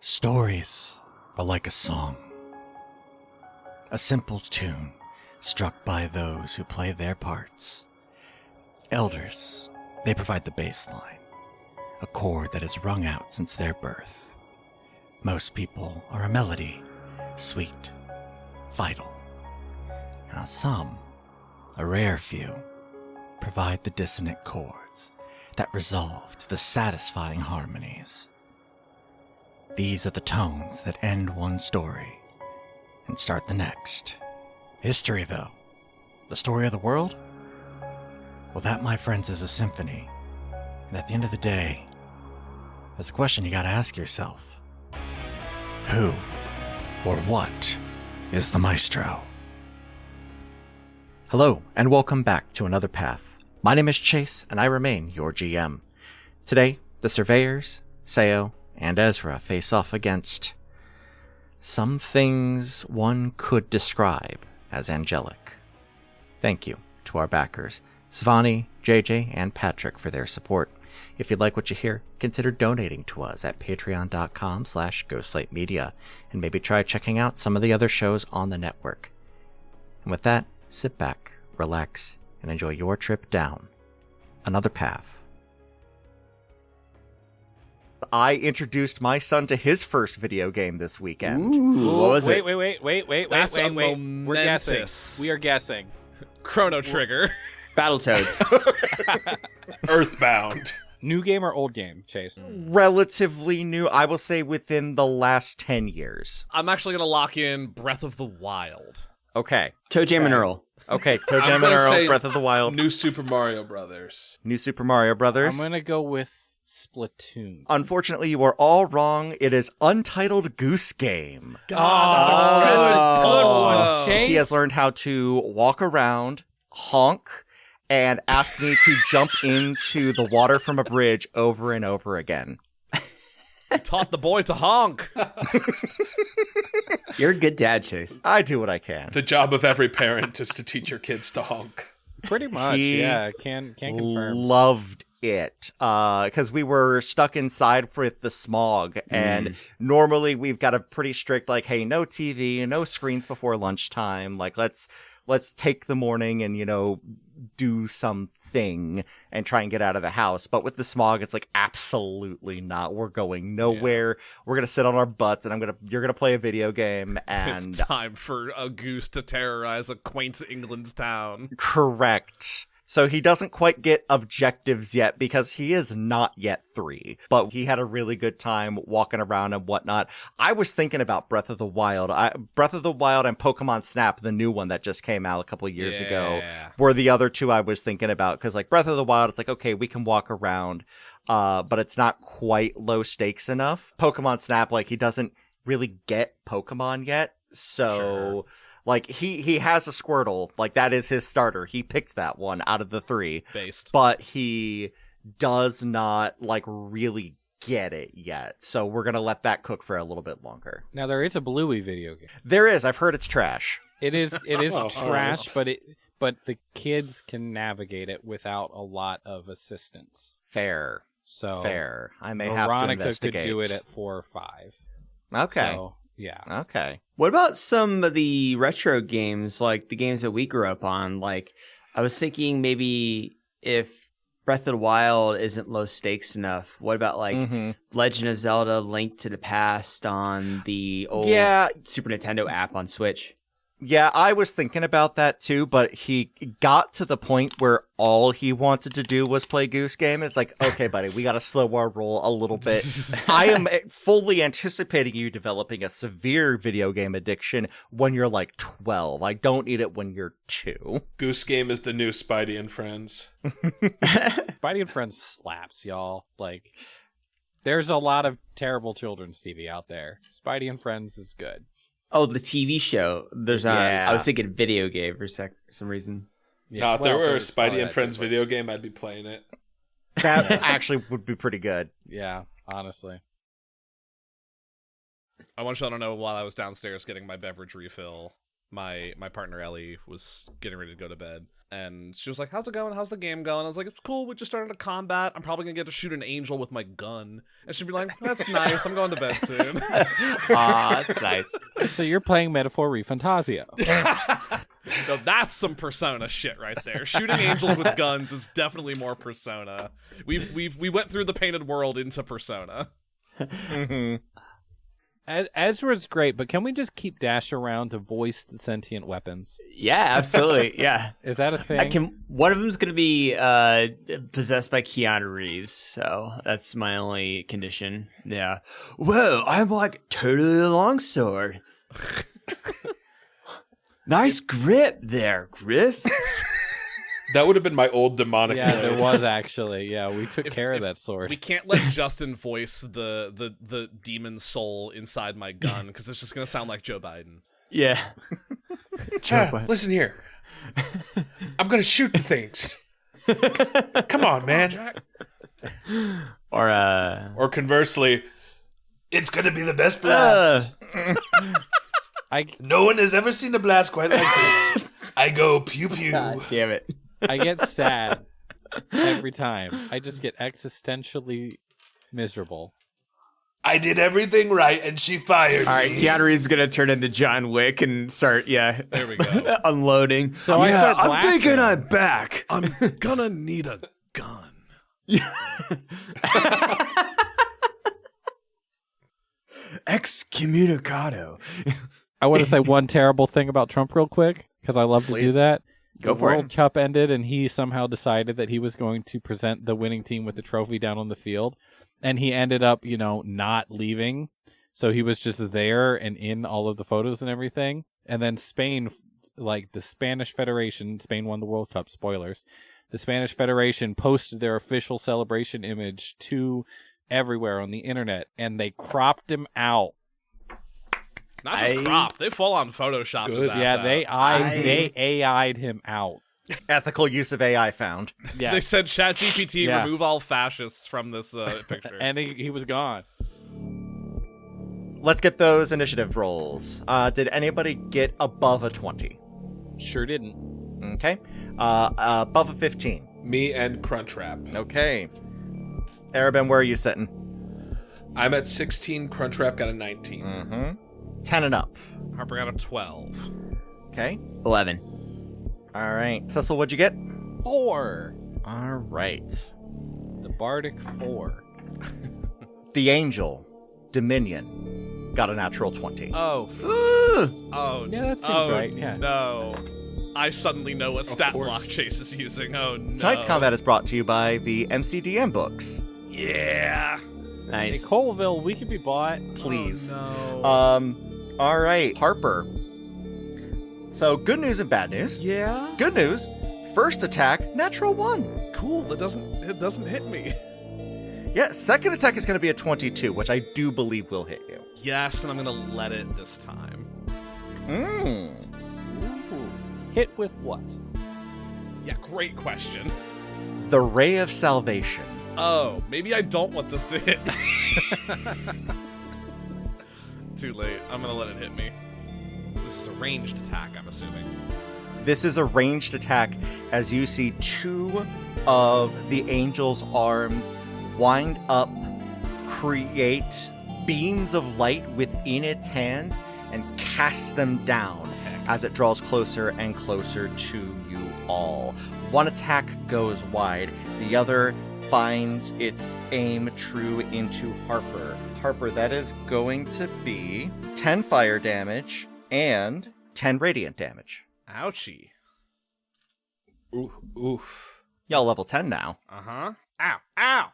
Stories are like a song, a simple tune struck by those who play their parts. Elders, they provide the bass line, a chord that is rung out since their birth. Most people are a melody, sweet, vital. Now some, a rare few, provide the dissonant chords that resolve to the satisfying harmonies. These are the tones that end one story and start the next. History, though, the story of the world? Well, that, my friends, is a symphony. And at the end of the day, there's a question you gotta ask yourself. Who or what is the maestro? Hello, and welcome back to Another Path. My name is Chase, and I remain your GM. Today, the Surveyors, Sayo, and Ezra face off against some things one could describe as angelic. Thank you to our backers, Symphony, JJ, and Patrick, for their support. If you like what you hear, consider donating to us at patreon.com/ghostlightmedia, and maybe try checking out some of the other shows on the network. And with that, sit back, relax, and enjoy your trip down Another Path. I introduced my son to his first video game this weekend. Ooh, what was it? Wait. That's We're momentous. guessing. We are guessing. Chrono Trigger. Battletoads. Earthbound. New game or old game, Chase? Relatively new, I will say within the last 10 years. I'm actually going to lock in Breath of the Wild. Okay. Toe Jam and Earl. Okay, Toe I'm Jam and gonna Earl, say Breath of the Wild. New Super Mario Brothers. New Super Mario Brothers. I'm going to go with Splatoon. Unfortunately, you are all wrong. It is Untitled Goose Game. God, that's a good one, Chase. He has learned how to walk around, honk, and ask me to jump into the water from a bridge over and over again. You taught the boy to honk. You're a good dad, Chase. I do what I can. The job of every parent is to teach your kids to honk. Pretty much, He yeah. Can confirm. Loved it because we were stuck inside with the smog, and normally we've got a pretty strict hey, no TV, no screens before lunchtime. Let's take the morning and do something and try and get out of the house. But with the smog, it's absolutely not. We're going nowhere. Yeah. We're gonna sit on our butts, and you're gonna play a video game. And it's time for a goose to terrorize a quaint England's town. Correct. So he doesn't quite get objectives yet because he is not yet 3, but he had a really good time walking around and whatnot. I was thinking about Breath of the Wild. Breath of the Wild and Pokemon Snap, the new one that just came out a couple of years ago, were the other two I was thinking about. Because Breath of the Wild, it's okay, we can walk around, but it's not quite low stakes enough. Pokemon Snap, he doesn't really get Pokemon yet, so... Sure. He has a Squirtle. That is his starter. He picked that one out of the 3. Based. But he does not, really get it yet. So we're going to let that cook for a little bit longer. Now, there is a Bluey video game. There is. I've heard it's trash. It is trash, but the kids can navigate it without a lot of assistance. Fair. I may have to Veronica investigate. could do it at 4 or 5. Okay. So, yeah. Okay. What about some of the retro games, the games that we grew up on? I was thinking maybe if Breath of the Wild isn't low stakes enough, what about Legend of Zelda: Link to the Past on the old Super Nintendo app on Switch? Yeah, I was thinking about that too, but he got to the point where all he wanted to do was play Goose Game. It's okay, buddy, we gotta slow our roll a little bit. I am fully anticipating you developing a severe video game addiction when you're 12. I don't need it when you're 2. Goose Game is the new Spidey and Friends. Spidey and Friends slaps, y'all. There's a lot of terrible children's TV out there. Spidey and Friends is good. Oh, the TV show. There's I was thinking video game for some reason. Yeah, if there were a Spidey and Friends video game, I'd be playing it. That actually would be pretty good. Yeah, honestly. I want y'all to know while I was downstairs getting my beverage refill, my partner Ellie was getting ready to go to bed, and she was like, "How's it going? How's the game going?" I was like, "It's cool. We just started a combat. I'm probably gonna get to shoot an angel with my gun." And she'd be like, "That's nice. I'm going to bed soon." Aw, that's nice. So you're playing Metaphor ReFantazio. No, that's some Persona shit right there. Shooting angels with guns is definitely more Persona. We went through the painted world into Persona. Mm-hmm. Ezra's great, but can we just keep Dash around to voice the sentient weapons? Yeah, absolutely. Yeah. Is that a thing? One of them's going to be possessed by Keanu Reeves, so that's my only condition. Yeah. Whoa, I'm like totally a longsword. Nice grip there, Griff. That would have been my old demonic. Yeah, mode. there was actually. Yeah, we took care of that sword. We can't let Justin voice the demon soul inside my gun because it's just gonna sound like Joe Biden. Yeah. Listen here. I'm gonna shoot the things. Come on, man. Jack. Or conversely, it's gonna be the best blast. No one has ever seen a blast quite like this. I go pew pew. God damn it. I get sad every time. I just get existentially miserable. I did everything right, and she fired All right, me. Keanu Reeves is going to turn into John Wick and start, There we go. unloading. So I start I'm blasting thinking him. I'm back. I'm gonna need a gun. Excommunicado. I want to say one terrible thing about Trump real quick, because I love to do Please. that. Go the for it. World Cup ended, and he somehow decided that he was going to present the winning team with the trophy down on the field. And he ended up, not leaving. So he was just there and in all of the photos and everything. And then Spain, like the Spanish Federation, Spain won the World Cup, spoilers. The Spanish Federation posted their official celebration image to everywhere on the internet, and they cropped him out. Not just crop. They full on Photoshop his ass Yeah, out. they AI'd him out. Ethical use of AI found. Yeah, They said ChatGPT Yeah. remove all fascists from this picture. and he was gone. Let's get those initiative rolls. Did anybody get above a 20? Sure didn't. Okay. Above a 15. Me and Crunchwrap. Okay. Arabin, where are you sitting? I'm at 16. Crunchwrap got a 19. Mm-hmm. 10 and up. Harper got a 12. Okay. 11. All right. Cecil, what'd you get? 4. All right. The Bardic 4. The Angel, Dominion, got a natural 20. Oh. Oh. Yeah, that seems right, yeah. No. I suddenly know what stat course. block Chase is using. Oh, no. Tonight's combat is brought to you by the MCDM books. Yeah. Nice. Hey, Colville, we could be bought. Please. Oh, no. All right. Harper. So, good news and bad news. Yeah? Good news. First attack, natural 1. Cool. It doesn't hit me. Yeah, second attack is going to be a 22, which I do believe will hit you. Yes, and I'm going to let it this time. Mmm. Ooh. Hit with what? Yeah, great question. The Ray of Salvation. Oh, maybe I don't want this to hit me. Too late. I'm going to let it hit me. This is a ranged attack, I'm assuming. This is a ranged attack as you see 2 of the angel's arms wind up, create beams of light within its hands, and cast them down as it draws closer and closer to you all. One attack goes wide, the other finds its aim true into Harper. Harper, that is going to be 10 fire damage and 10 radiant damage. Ouchie. Oof. Y'all level 10 now. Uh-huh. Ow. Ow.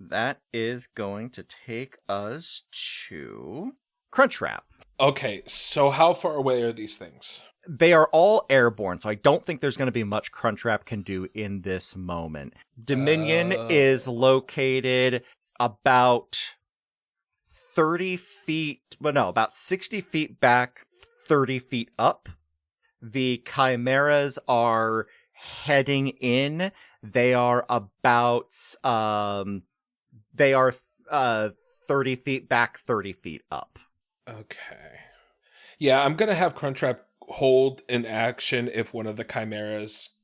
That is going to take us to Crunchwrap. Okay, so how far away are these things? They are all airborne, so I don't think there's going to be much Crunchwrap can do in this moment. Dominion is located about 30 feet, about 60 feet back, 30 feet up. The Chimeras are heading in. They are about, 30 feet back, 30 feet up. Okay. Yeah, I'm going to have Crunchwrap hold an action if one of the chimeras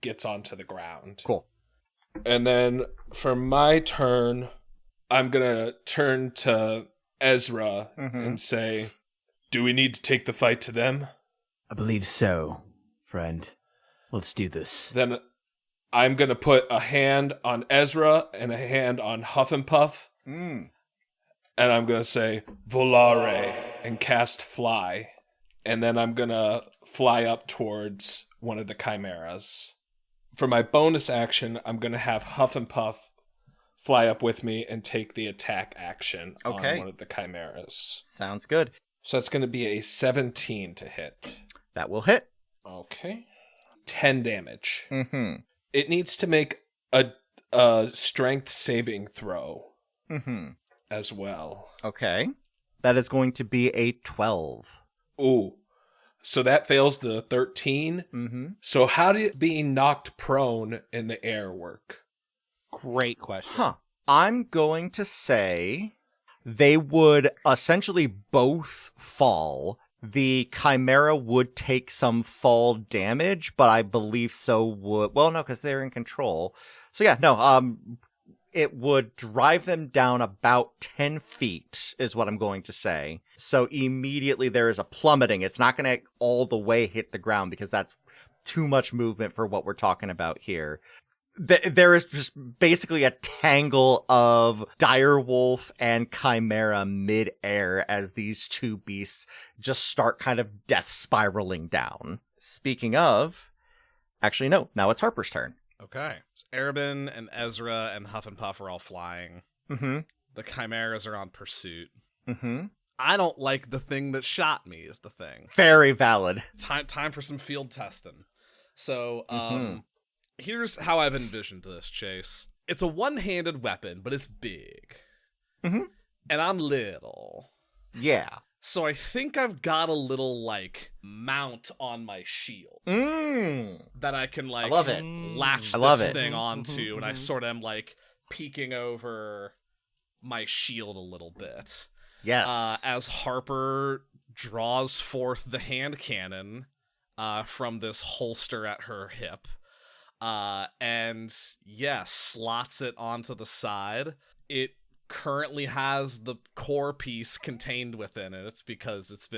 gets onto the ground. Cool. And then for my turn, I'm going to turn to Ezra and say, do we need to take the fight to them? I believe so, friend. Let's do this. Then I'm going to put a hand on Ezra and a hand on Huff and Puff. And I'm going to say, volare, and cast fly. And then I'm going to fly up towards one of the chimeras. For my bonus action, I'm going to have Huff and Puff fly up with me and take the attack action on one of the chimeras. Sounds good. So that's going to be a 17 to hit. That will hit. Okay. 10 damage. Mm-hmm. It needs to make a strength saving throw as well. Okay. That is going to be a 12. Ooh. So that fails the 13. So how did being knocked prone in the air work? Great question. I'm going to say they would essentially both fall. The Chimera would take some fall damage, but I believe so would... Well, no, because they're in control. So yeah, no, it would drive them down about 10 feet, is what I'm going to say. So immediately there is a plummeting. It's not going to all the way hit the ground, because that's too much movement for what we're talking about here. There is just basically a tangle of direwolf and chimera mid-air as these two beasts just start kind of death spiraling down. Speaking of, actually no, now it's Harper's turn. Okay. So Arabin and Ezra and Huff and Puff are all flying. The chimeras are on pursuit. I don't like the thing that shot me is the thing. Very valid. Time for some field testing. So, here's how I've envisioned this, Chase. It's a one-handed weapon, but it's big. And I'm little. Yeah. So I think I've got a little, like, mount on my shield. That I can, like, I love it. latch I love this it. thing onto, and I sort of am, like, peeking over my shield a little bit. Yes. As Harper draws forth the hand cannon from this holster at her hip. And slots it onto the side. It currently has the core piece contained within it. It's because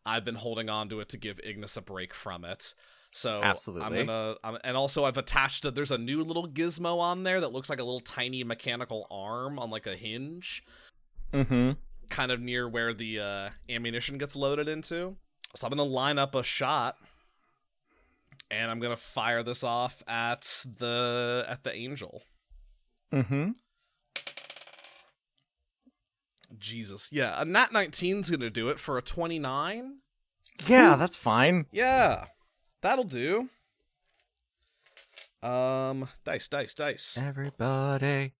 I've been holding on to it to give Ignis a break from it. So absolutely. And also I've attached there's a new little gizmo on there that looks like a little tiny mechanical arm on like a hinge. Kind of near where the ammunition gets loaded into. So I'm gonna line up a shot. And I'm gonna fire this off at the angel. Jesus, yeah, a nat 19's gonna do it for a 29. Yeah, that's fine. Yeah, that'll do. Dice. Everybody.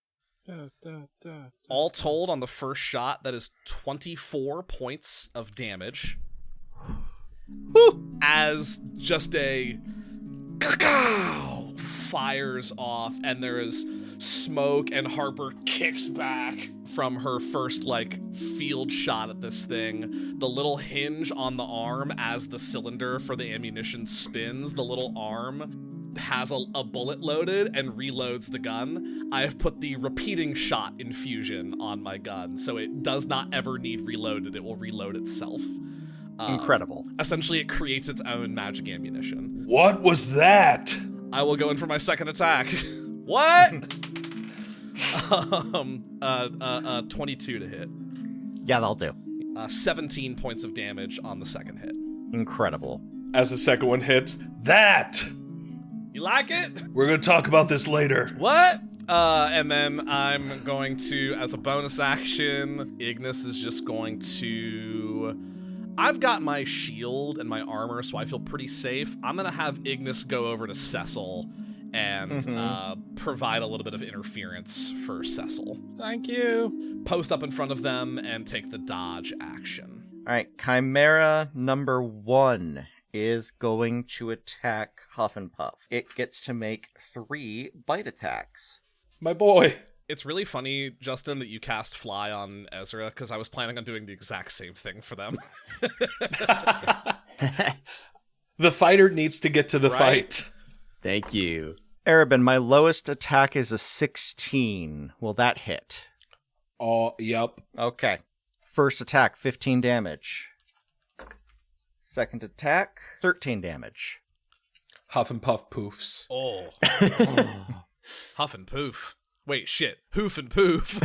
All told, on the first shot, that is 24 points of damage. As just a fires off, and there is smoke, and Harper kicks back from her first like field shot at this thing. The little hinge on the arm as the cylinder for the ammunition spins, the little arm has a bullet loaded and reloads the gun. I have put the repeating shot infusion on my gun, so it does not ever need reloaded. It will reload itself. Incredible. Essentially, it creates its own magic ammunition. What was that? I will go in for my second attack. What? 22 to hit. Yeah, that'll do. 17 points of damage on the second hit. Incredible. As the second one hits, that! You like it? We're going to talk about this later. What? And then I'm going to, as a bonus action, Ignis is just going to... I've got my shield and my armor, so I feel pretty safe. I'm going to have Ignis go over to Cecil and provide a little bit of interference for Cecil. Thank you. Post up in front of them and take the dodge action. All right, Chimera number 1 is going to attack Huff and Puff. It gets to make 3 bite attacks. My boy. It's really funny, Justin, that you cast Fly on Ezra, because I was planning on doing the exact same thing for them. The fighter needs to get to the Right? fight. Thank you. Arabin, my lowest attack is a 16. Will that hit? Oh, yep. Okay. First attack, 15 damage. Second attack, 13 damage. Huff and puff poofs. Oh. Huff and poof. Wait, shit. Hoof and poof.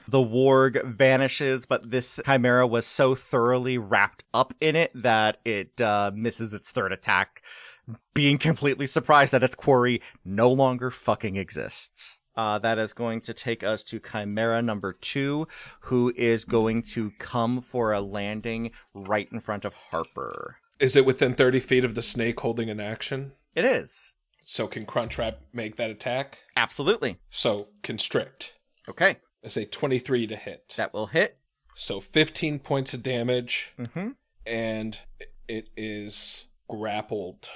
The warg vanishes, but this chimera was so thoroughly wrapped up in it that it misses its third attack, being completely surprised that its quarry no longer fucking exists. That is going to take us to Chimera number 2, who is going to come for a landing right in front of Harper. Is it within 30 feet of the snake holding an action? It is. So can Crunchwrap make that attack? Absolutely. So constrict. Okay. It's a 23 to hit. That will hit. So 15 points of damage, Mm-hmm. and it is grappled.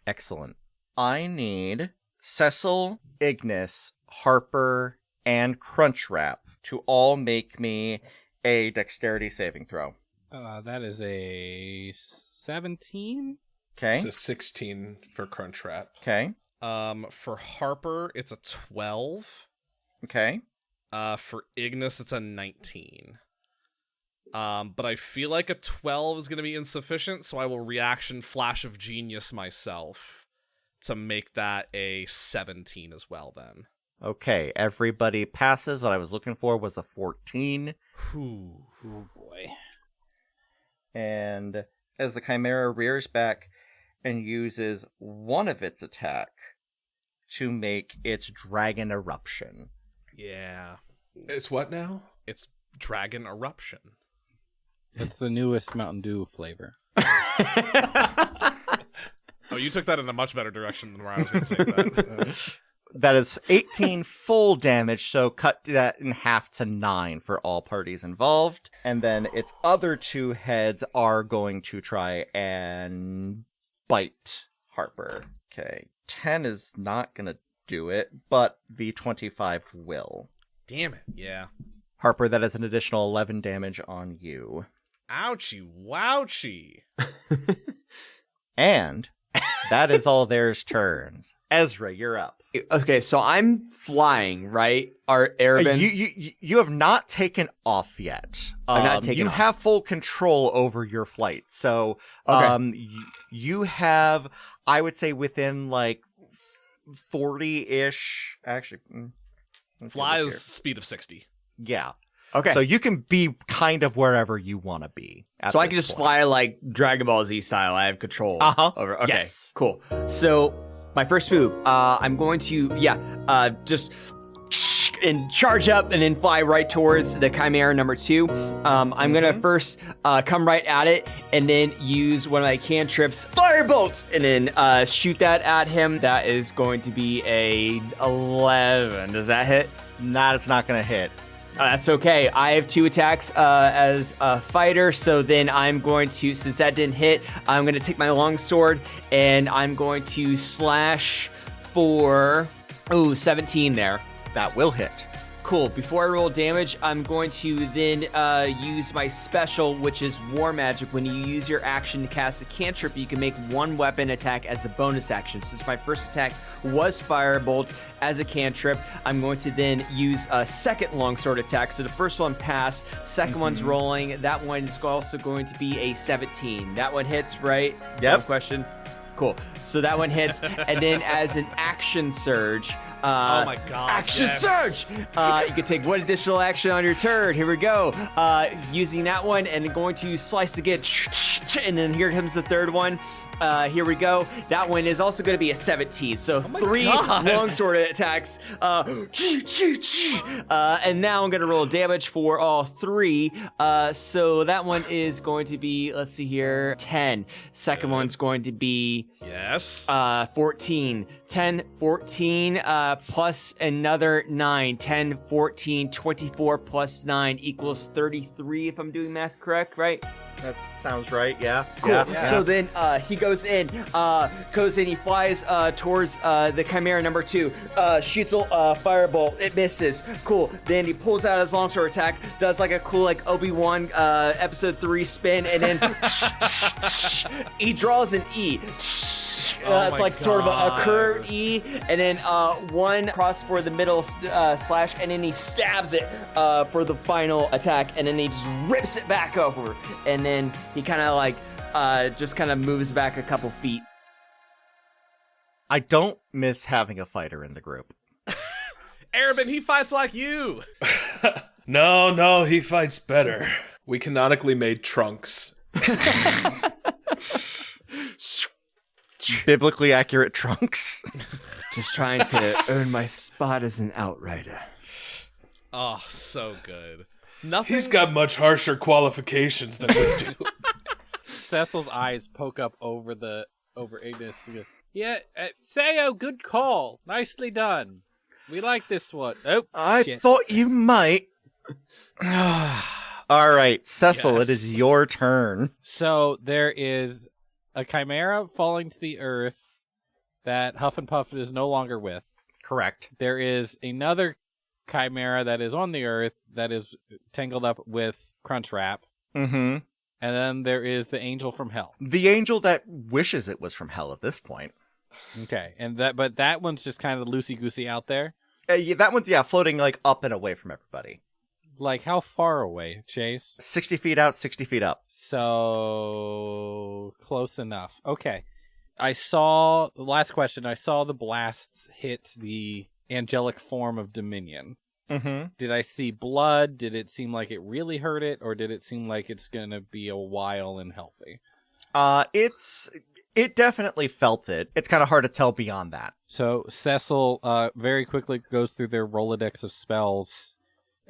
Excellent. I need Cecil, Ignis, Harper, and Crunchwrap to all make me a dexterity saving throw. That is a 17. Okay. It's a 16 for Crunchwrap. Okay. For Harper, it's a 12. Okay. For Ignis, it's a 19. But I feel like a 12 is going to be insufficient, so I will reaction Flash of Genius myself to make that a 17 as well then. Okay. Everybody passes. What I was looking for was a 14. Whew. Oh boy. And as the Chimera rears back and uses one of its attack to make its dragon eruption. Yeah. It's what now? It's Dragon Eruption. It's the newest Mountain Dew flavor. Oh, you took that in a much better direction than where I was going to take that. That is 18 full damage, so cut that in half to 9 for all parties involved. And then its other two heads are going to try and bite Harper. Okay, 10 is not going to do it, but the 25 will. Damn it. Yeah. Harper, that is an additional 11 damage on you. Ouchie wouchie. And that is all theirs turns. Ezra, you're up. Okay, so I'm flying, right? Our Arabin. You have not taken off yet. I'm not taken you off. have full control over your flight. So Okay. you have, I would say, within like 40-ish. Actually, let's Fly look is here. speed of 60. Yeah. Okay. So you can be kind of wherever you want to be. So I can just fly like Dragon Ball Z style. I have control over. Okay, Yes. cool. So my first move, I'm going to just and charge up and then fly right towards the Chimera number 2. I'm gonna first come right at it and then use one of my cantrips, Firebolt, and then shoot that at him. That is going to be a 11. Does that hit? That is not going to hit. That's okay. I have 2 attacks as a fighter, so then I'm going to, since that didn't hit, I'm going to take my longsword and I'm going to slash for, 17 there. That will hit. Cool. Before I roll damage, I'm going to then use my special, which is War Magic. When you use your action to cast a cantrip, you can make one weapon attack as a bonus action. Since my first attack was Firebolt as a cantrip, I'm going to then use a second longsword attack. So the first one passed, second one's rolling. That one is also going to be a 17. That one hits, right? Yep. No question. Cool. So that one hits, and then as an action surge, Oh my god. action yes. surge! You can take one additional action on your turn. Here we go. Using that one and going to slice again, and then here comes the third one. Here we go. That one is also going to be a 17. So 3 God. longsword attacks. And now I'm going to roll damage for all 3. So that one is going to be, let's see here, 10. Second one's going to be Yes. 14. 10, 14, plus another 9. 10, 14, 24 plus 9 equals 33, if I'm doing math correct, right? That sounds right, yeah. Cool. Yeah. So then he goes in, he flies towards the Chimera number 2, shoots a firebolt, it misses. Cool. Then he pulls out his longsword attack, does like a cool like Obi-Wan episode 3 spin, and then he draws an E. It's like sort of a curved E, and then one cross for the middle slash, and then he stabs it for the final attack, and then he just rips it back over, and then he kind of like just kind of moves back a couple feet. I don't miss having a fighter in the group. Arabin, he fights like you. No, he fights better. We canonically made trunks. Biblically accurate trunks. Just trying to earn my spot as an outrider. Oh, so good. Nothing. He's got much harsher qualifications than we do. Cecil's eyes poke up over Ignis. Yeah, Sayo, good call. Nicely done. We like this one. Oh, I shit. thought you might. All right, Cecil, Yes. it is your turn. So there is a chimera falling to the earth that Huff and Puff is no longer with. Correct. There is another chimera that is on the earth that is tangled up with Crunchwrap. Mm-hmm. And then there is the angel from hell. The angel that wishes it was from hell at this point. Okay, but that one's just kind of loosey-goosey out there. Yeah, that one's, floating like up and away from everybody. Like, how far away, Chase? 60 feet out, 60 feet up. So, close enough. Okay. Last question, I saw the blasts hit the angelic form of Dominion. Mm-hmm. Did I see blood? Did it seem like it really hurt it? Or did it seem like it's going to be a while and healthy? It definitely felt it. It's kind of hard to tell beyond that. So, Cecil very quickly goes through their Rolodex of spells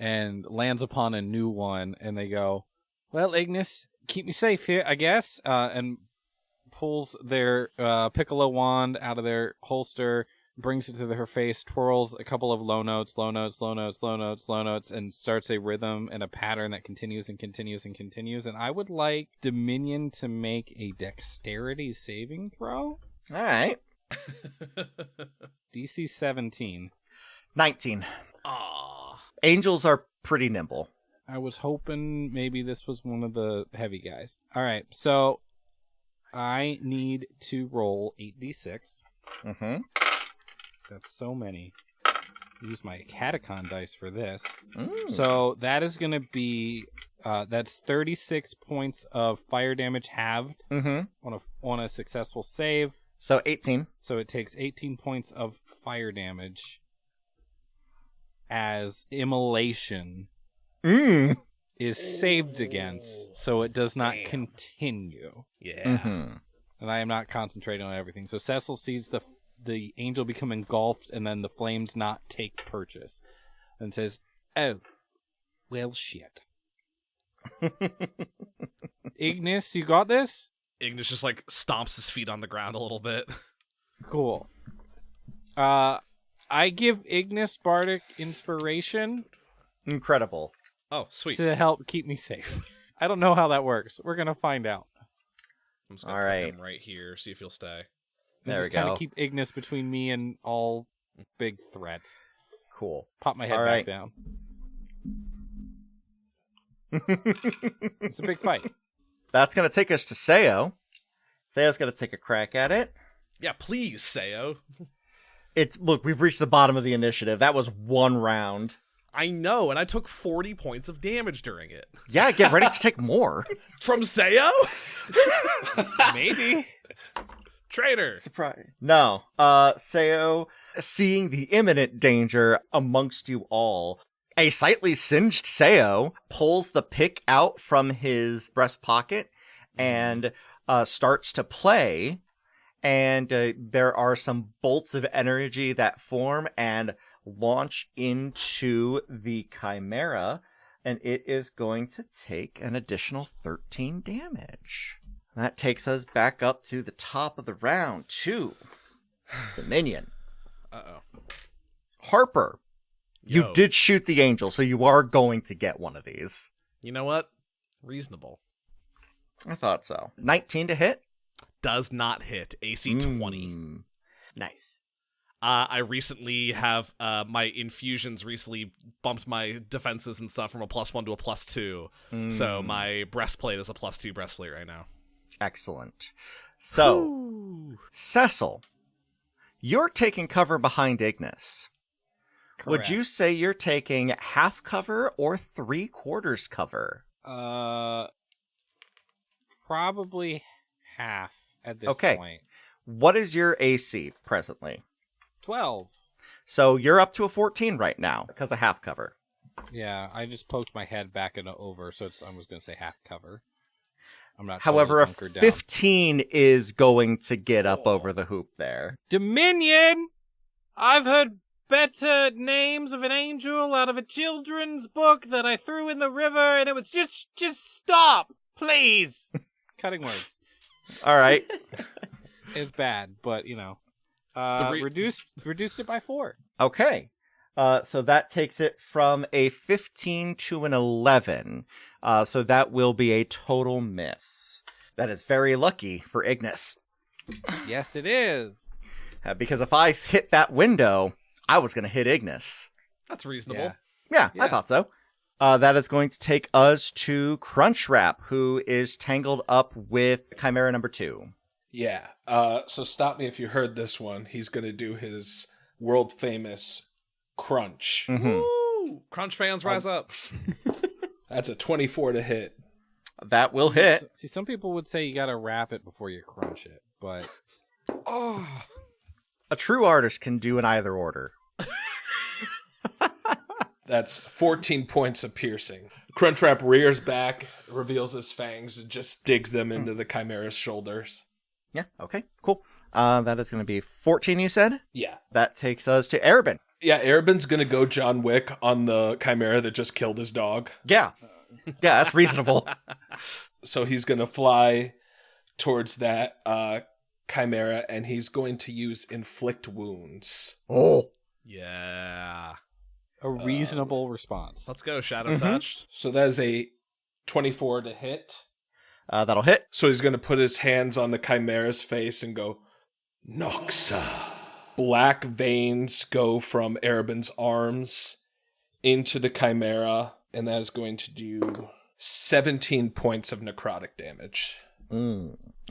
and lands upon a new one, and they go, well, Ignis, keep me safe here, I guess, and pulls their piccolo wand out of their holster, brings it to her face, twirls a couple of low notes, and starts a rhythm and a pattern that continues and continues and continues, and I would like Dominion to make a dexterity saving throw. All right. DC 17. 19. Aw. Angels are pretty nimble. I was hoping maybe this was one of the heavy guys. All right, so I need to roll 8d6. Mm-hmm. That's so many. Use my catacon dice for this. Mm. So that is going to be that's 36 points of fire damage halved on a successful save. So 18. So it takes 18 points of fire damage as immolation is saved against, so it does not continue. Yeah. Mm-hmm. And I am not concentrating on everything. So Cecil sees the angel become engulfed and then the flames not take purchase and says, oh, well, shit. Ignis, you got this? Ignis just like stomps his feet on the ground a little bit. Cool. I give Ignis Bardic Inspiration Incredible. Oh, sweet. to help keep me safe. I don't know how that works. We're going to find out. I'm just gonna All put right. him right here, see if he'll stay. And There just we kind go. of keep Ignis between me and all big threats. Cool. Pop my head All back right. down. It's a big fight. That's going to take us to Sayo. Sayo's going to take a crack at it. Yeah, please, Sayo. Look, we've reached the bottom of the initiative. That was one round. I know, and I took 40 points of damage during it. Yeah, get ready to take more. From Sayo? Maybe. Traitor. Surprise. No. Sayo, seeing the imminent danger amongst you all, a slightly singed Sayo pulls the pick out from his breast pocket and starts to play. And there are some bolts of energy that form and launch into the Chimera. And it is going to take an additional 13 damage. That takes us back up to the top of the round. 2. Dominion. Uh-oh. Harper, you Yo. did shoot the angel, so you are going to get one of these. You know what? Reasonable. I thought so. 19 to hit. Does not hit. AC 20. Nice. I recently have my infusions recently bumped my defenses and stuff from a +1 to a +2. So my breastplate is a +2 breastplate right now. Excellent. So, Cecil, you're taking cover behind Ignis. Would you say you're taking half cover or 3/4 cover? Probably half at this Okay. point. What is your AC presently? 12. So you're up to a 14 right now because of half cover. Yeah, I just poked my head back and over, so I was going to say half cover. I'm not. However, a totally bunkered down. 15 is going to get up over the hoop there. Dominion! I've heard better names of an angel out of a children's book that I threw in the river, and it was just stop, please. Cutting words. All right. It's bad, but reduced it by 4. Okay. So that takes it from a 15 to an 11. So that will be a total miss. That is very lucky for Ignis. Yes, it is. Because if I hit that window, I was going to hit Ignis. That's reasonable. Yeah. Yeah, I Yes. thought so. That is going to take us to Crunchwrap, who is tangled up with Chimera number 2. Yeah. So stop me if you heard this one. He's going to do his world famous crunch. Woo! Crunch fans, rise up. That's a 24 to hit. That will hit. See, some people would say you got to wrap it before you crunch it, but Oh. A true artist can do in either order. That's 14 points of piercing. Crunchwrap rears back, reveals his fangs, and just digs them into the Chimera's shoulders. Yeah, okay, cool. That is going to be 14, you said? Yeah. That takes us to Arabin. Yeah, Arabin's going to go John Wick on the Chimera that just killed his dog. Yeah. Yeah, that's reasonable. So he's going to fly towards that Chimera, and he's going to use Inflict Wounds. Oh. Yeah. a reasonable response. Let's go, Shadow Touched. So that is a 24 to hit. That'll hit. So he's going to put his hands on the Chimera's face and go, Noxa. Black veins go from Arabin's arms into the Chimera, and that is going to do 17 points of necrotic damage.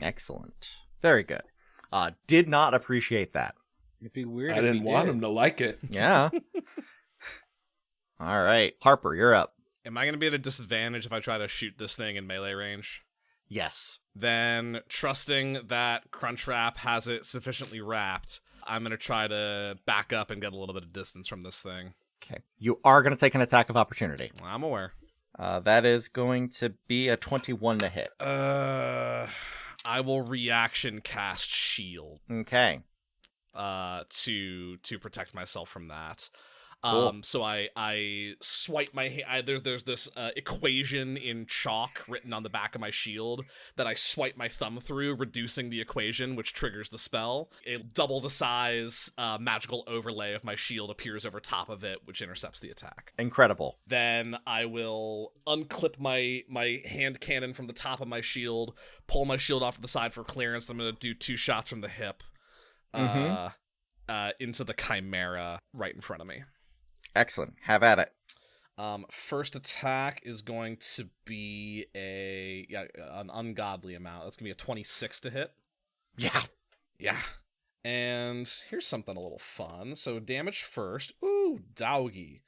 Excellent. Very good. Did not appreciate that. It'd be weird. I if didn't he want did. him to like it. Yeah. All right. Harper, you're up. Am I going to be at a disadvantage if I try to shoot this thing in melee range? Yes. Then, trusting that Crunchwrap has it sufficiently wrapped, I'm going to try to back up and get a little bit of distance from this thing. Okay. You are going to take an attack of opportunity. I'm aware. That is going to be a 21 to hit. I will reaction cast Shield Okay. to protect myself from that. Cool. So I swipe my hand. There's this equation in chalk written on the back of my shield that I swipe my thumb through, reducing the equation, which triggers the spell. A double the size magical overlay of my shield appears over top of it, which intercepts the attack. Incredible. Then I will unclip my hand cannon from the top of my shield, pull my shield off to the side for clearance. I'm going to do 2 shots from the hip into the Chimera right in front of me. Excellent. Have at it. First attack is going to be an ungodly amount. That's going to be a 26 to hit. Yeah. Yeah. And here's something a little fun. So damage first. Ooh, doggy.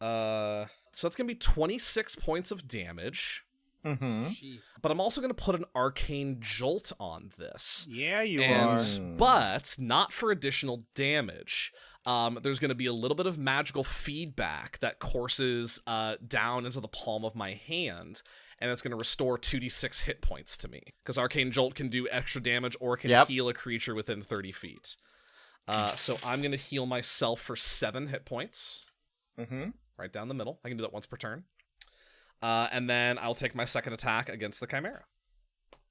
So that's going to be 26 points of damage. Mm-hmm. Jeez. But I'm also going to put an arcane jolt on this. Yeah, you And, are. but not for additional damage. There's going to be a little bit of magical feedback that courses down into the palm of my hand, and it's going to restore 2d6 hit points to me. Because Arcane Jolt can do extra damage or can heal a creature within 30 feet. So I'm going to heal myself for 7 hit points. Mm-hmm. Right down the middle. I can do that once per turn. And then I'll take my second attack against the Chimera.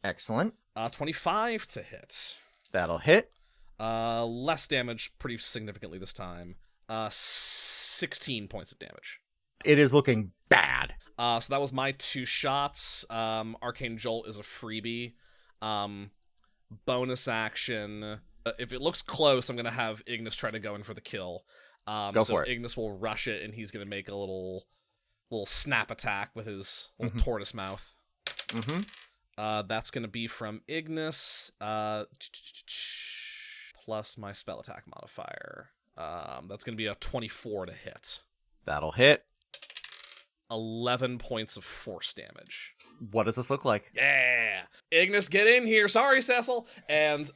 Excellent. 25 to hit. That'll hit. Less damage pretty significantly this time. 16 points of damage. It is looking bad. So that was my 2 shots. Arcane Jolt is a freebie. Bonus action. If it looks close, I'm going to have Ignis try to go in for the kill. Go for it. Ignis will rush it, and he's going to make a little snap attack with his little tortoise mouth. Mm-hmm. That's going to be from Ignis, plus my spell attack modifier. That's going to be a 24 to hit. That'll hit. 11 points of force damage. What does this look like? Yeah, Ignis, get in here. Sorry, Cecil. And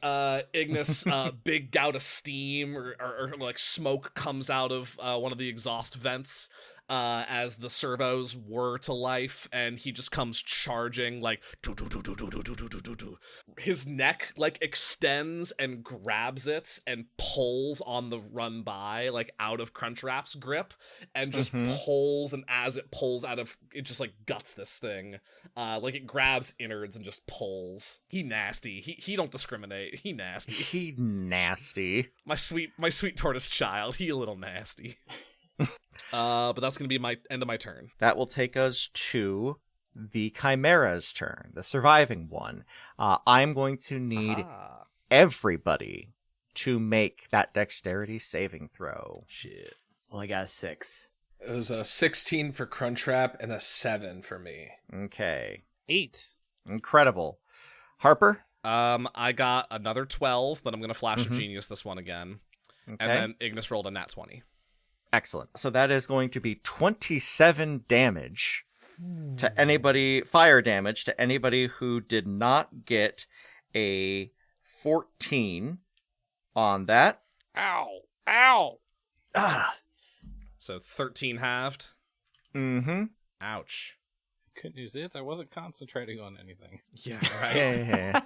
Ignis, big gout of steam or like smoke comes out of one of the exhaust vents as the servos whir to life, and he just comes charging like. His neck like extends and grabs it and pulls on the run by like out of Crunchwrap's grip, and just pulls, and as it pulls out of it, just like guts this thing. Like it grabs innards and just pulls. He nasty. He don't discriminate. He nasty. He nasty. My sweet tortoise child. He a little nasty. But that's gonna be my end of my turn. That will take us to the Chimera's turn, the surviving one. I'm going to need everybody to make that dexterity saving throw. Shit. Well, I got a 6. It was a 16 for Crunchwrap and a 7 for me. Okay. 8. Incredible. Harper? I got another 12, but I'm gonna flash of genius this one again. Okay. And then Ignis rolled a nat 20. Excellent. So that is going to be 27 damage to anybody, fire damage to anybody who did not get a 14 on that. Ow. Ow. Ah. So 13 halved. Mm-hmm. Ouch. Good news is I wasn't concentrating on anything. Yeah, right. Yeah.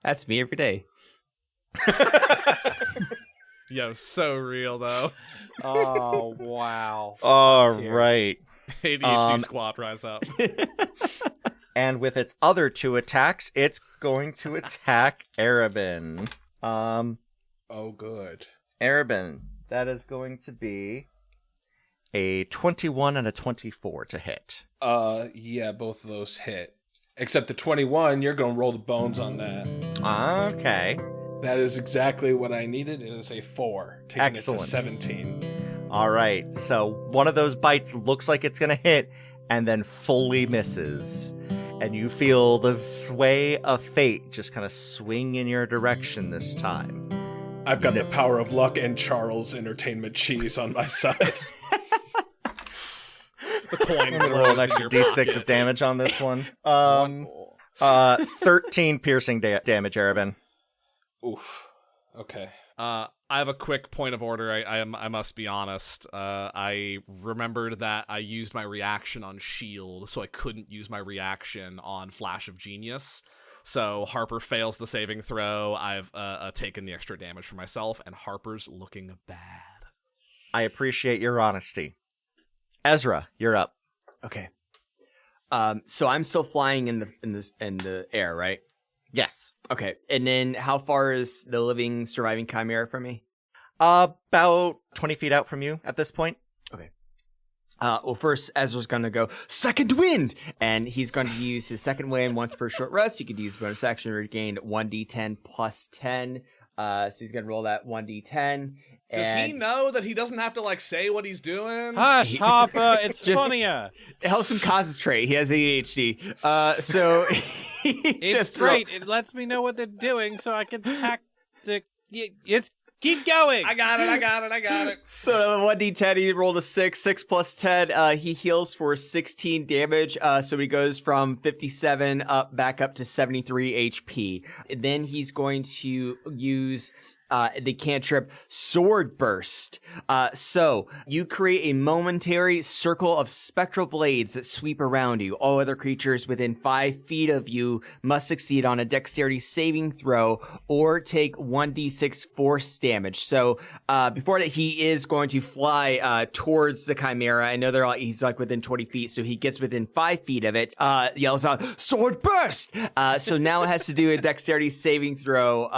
That's me every day. Yo, so real though. Oh, wow. All right. ADHD squad, rise up. And with its other 2 attacks, it's going to attack Arabin. Oh, good. Arabin, that is going to be a 21 and a 24 to hit. Yeah, both of those hit. Except the 21, you're going to roll the bones on that. Okay. That is exactly what I needed. It is a 4, taking Excellent. it to 17. All right. So one of those bites looks like it's going to hit and then fully misses. And you feel the sway of fate just kind of swing in your direction this time. I've got the power of luck and Charles Entertainment cheese on my side. The coin. I'm going to roll an extra d6 of damage on this one. 13 piercing damage, Arabin. Oof. Okay. I have a quick point of order. I must be honest. I remembered that I used my reaction on shield, so I couldn't use my reaction on Flash of Genius. So Harper fails the saving throw. I've taken the extra damage for myself, and Harper's looking bad. I appreciate your honesty. Ezra, you're up. Okay. So I'm still flying in the air, right? Yes. Okay. And then how far is the living surviving chimera from me? About 20 feet out from you at this point. Okay. Well, first, Ezra's going to go, second wind! And he's going to use his second wind once per short rest. You could use bonus action to regain 1d10 plus 10. So he's going to roll that 1d10. Does he know that he doesn't have to, like, say what he's doing? Hush, Harper, it's Just- funnier. It helps him concentrate. He has ADHD. So It's great. It lets me know what they're doing so I can it's keep going. I got it. So 1d10, he rolled a 6 plus 10. He heals for 16 damage. So he goes from 57 back up to 73 HP. And then he's going to use the cantrip Sword Burst. So you create a momentary circle of spectral blades that sweep around you. All other creatures within 5 feet of you must succeed on a dexterity saving throw or take 1d6 force damage. So before that, he is going to fly towards the chimera. I know he's like within 20 feet, so he gets within 5 feet of it, yells out, Sword Burst! So now it has to do a dexterity saving throw,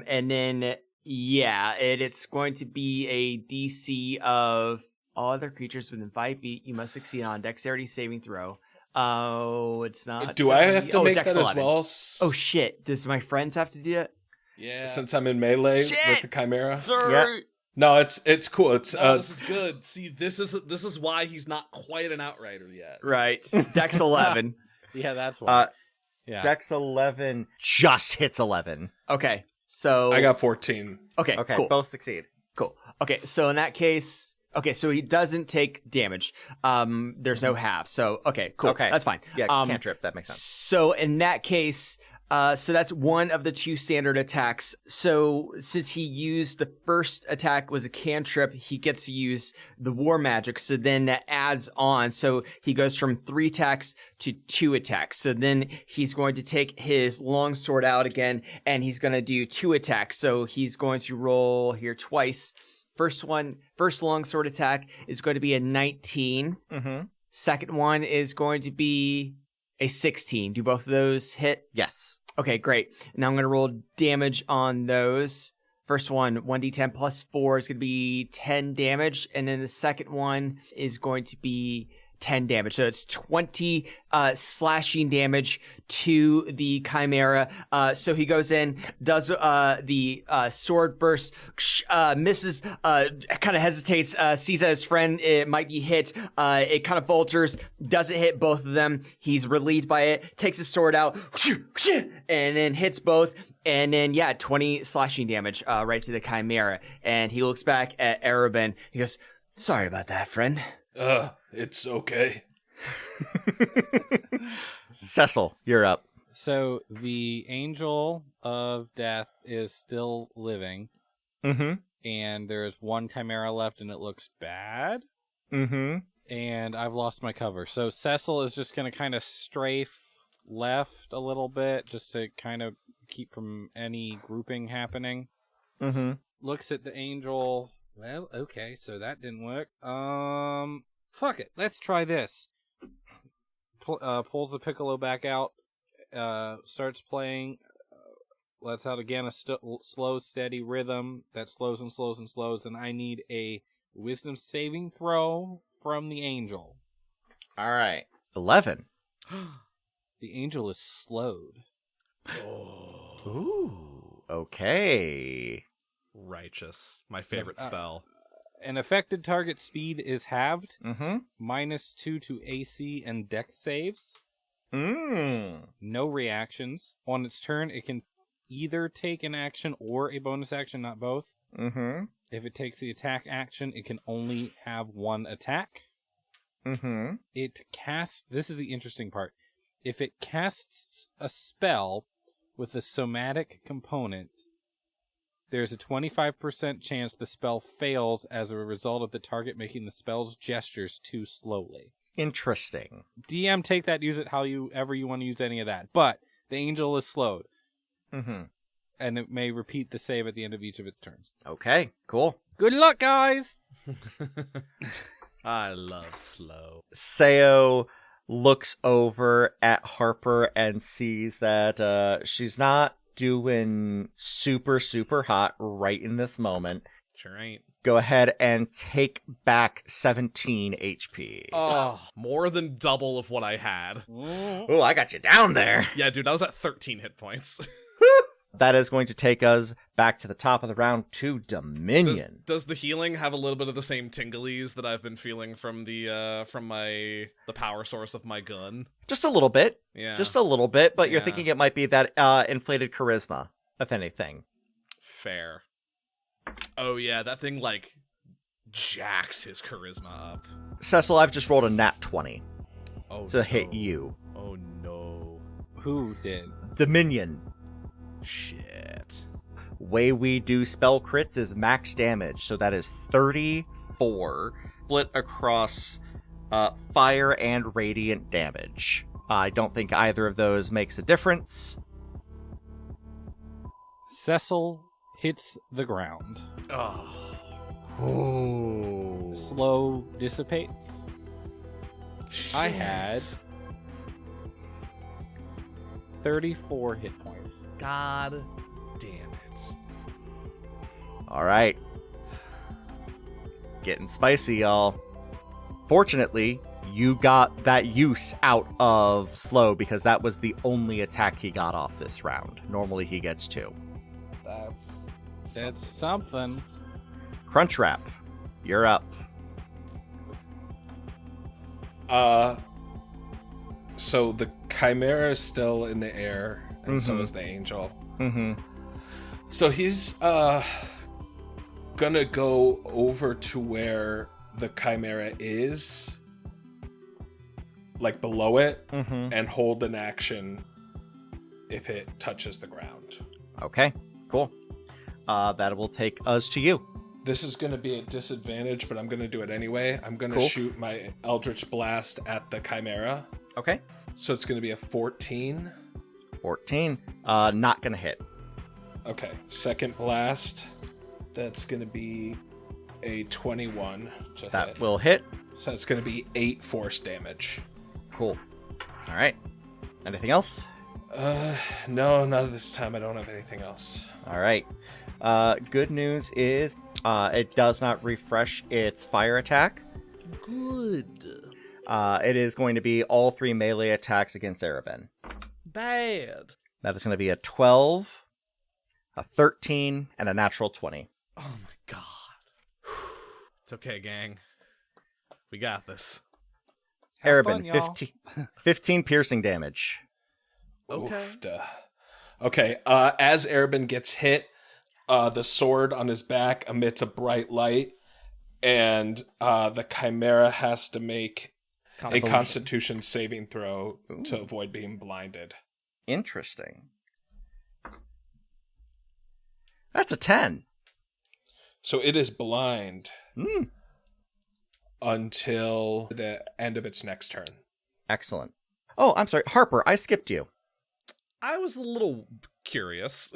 and then... Yeah, it's going to be a DC of all other creatures within 5 feet. You must succeed on a dexterity saving throw. Oh, it's not. Do I have to make Dex that 11. as well? Oh shit! Does my friends have to do that? Yeah. Since I'm in melee Shit! with the Chimera. Sorry. Yeah. No, it's cool. It's No, this is good. See, this is why he's not quite an outrider yet. Right. Dex 11. Yeah, that's why. Yeah. Dex 11 just hits 11. Okay. So I got 14. Okay. Okay, Cool. both succeed. Cool. Okay. So in that case, okay. So he doesn't take damage. There's no half. So okay. Cool. Okay. That's fine. Yeah, cantrip. That makes sense. So in that case, so that's one of the 2 standard attacks. So since he used the first attack was a cantrip, he gets to use the war magic. So then that adds on. So he goes from 3 attacks to 2 attacks. So then he's going to take his longsword out again, and he's going to do 2 attacks. So he's going to roll here twice. First longsword attack is going to be a 19. Mm-hmm. Second one is going to be a 16. Do both of those hit? Yes. Okay, great. Now I'm going to roll damage on those. First one, 1d10 plus 4 is going to be 10 damage. And then the second one is going to be 10 damage. So it's 20 slashing damage to the Chimera. So he goes in, does the sword burst, misses, kind of hesitates, sees that his friend it might be hit. It kind of falters, doesn't hit both of them. He's relieved by it, takes his sword out, and then hits both. And then, 20 slashing damage right to the Chimera. And he looks back at Arabin. He goes, sorry about that, friend. It's okay. Cecil, you're up. So the Angel of Death is still living, Mm-hmm. and there's one Chimera left, and it looks bad. Mm-hmm. And I've lost my cover. So Cecil is just going to kind of strafe left a little bit, just to kind of keep from any grouping happening. Mm-hmm. Looks at the Angel. Well, okay, so that didn't work. Fuck it. Let's try this. Pulls the piccolo back out. Starts playing. Lets out again a slow, steady rhythm that slows and slows and slows. And I need a wisdom saving throw from the Angel. All right. 11. The Angel is slowed. Ooh. Okay. Righteous. My favorite spell. An affected target speed is halved. Mm-hmm. -2 to AC and Dex saves. Mm. No reactions. On its turn, it can either take an action or a bonus action, not both. Mm-hmm. If it takes the attack action, it can only have 1 attack. Mm-hmm. It casts... This is the interesting part. If it casts a spell with a somatic component, there's a 25% chance the spell fails as a result of the target making the spell's gestures too slowly. Interesting. DM, take that, use it however you want to use any of that. But the Angel is slowed, Mm-hmm. and it may repeat the save at the end of each of its turns. Okay, cool. Good luck, guys! I love slow. Seo looks over at Harper and sees that she's not doing super, super hot right in this moment. Sure ain't. Go ahead and take back 17 HP. Oh, more than double of what I had. Oh, I got you down there. Yeah, dude, I was at 13 hit points. That is going to take us back to the top of the round to Dominion. Does the healing have a little bit of the same tinglies that I've been feeling from the power source of my gun? Just a little bit. Yeah. Just a little bit, but you're Yeah. thinking it might be that inflated charisma, if anything. Fair. Oh yeah, that thing like jacks his charisma up. Cecil, I've just rolled a nat 20 Oh, to hit no. you. Oh no. Who did? Dominion. Shit. Way we do spell crits is max damage, so that is 34 split across fire and radiant damage. I don't think either of those makes a difference. Cecil hits the ground. Oh. Slow dissipates. I had 34 hit points. God damn it. All right. It's getting spicy, y'all. Fortunately, you got that use out of slow because that was the only attack he got off this round. Normally he gets 2. That's something. Crunchwrap, you're up. So the Chimera is still in the air, and so is the Angel. Mm-hmm. So he's gonna go over to where the Chimera is, like below it, and hold an action if it touches the ground. Okay, cool. That will take us to you. This is going to be a disadvantage, but I'm going to do it anyway. I'm going to shoot my Eldritch Blast at the Chimera. Okay. So it's going to be a 14. 14. Not gonna hit. Okay. Second blast. That's going to be a 21 to hit. That will hit. So it's going to be 8 force damage. Cool. All right. Anything else? No, not at this time. I don't have anything else. All right. Good news is it does not refresh its fire attack. Good. It is going to be all 3 melee attacks against Erebin. Bad. That is going to be a 12, a 13, and a natural 20. Oh my god. It's okay, gang. We got this. Erebin, fun, 15 piercing damage. Okay. Oof, duh. Okay, as Erebin gets hit, the sword on his back emits a bright light, and the Chimera has to make a Constitution saving throw to avoid being blinded. Interesting. That's a 10. So it is blind until the end of its next turn. Excellent. Oh, I'm sorry. Harper, I skipped you. I was a little curious.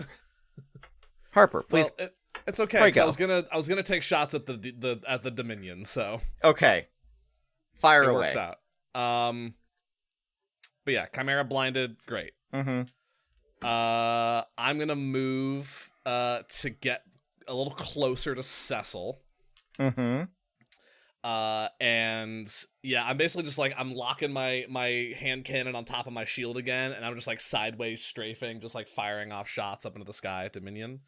Harper, please. Well, it's okay. There you 'Cause go. I was gonna take shots at the Dominion, so Okay. Fire it away. works out. But yeah, Chimera blinded, great. Mm-hmm. I'm gonna move to get a little closer to Cecil. Mm-hmm. And yeah, I'm basically just like, I'm locking my hand cannon on top of my shield again, and I'm just like sideways strafing, just like firing off shots up into the sky at Dominion.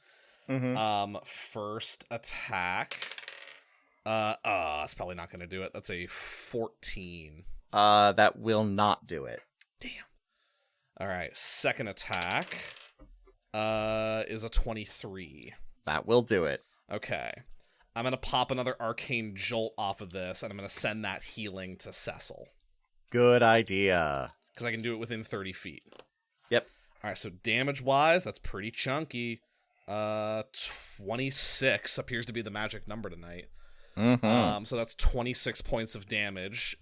Mm-hmm. First attack. It's probably not gonna do it. That's a 14. That will not do it. Damn. All right, second attack is a 23. That will do it. Okay. I'm going to pop another arcane jolt off of this, and I'm going to send that healing to Cecil. Good idea. Because I can do it within 30 feet. Yep. All right, so damage-wise, that's pretty chunky. 26 appears to be the magic number tonight. Mm-hmm. So that's 26 points of damage.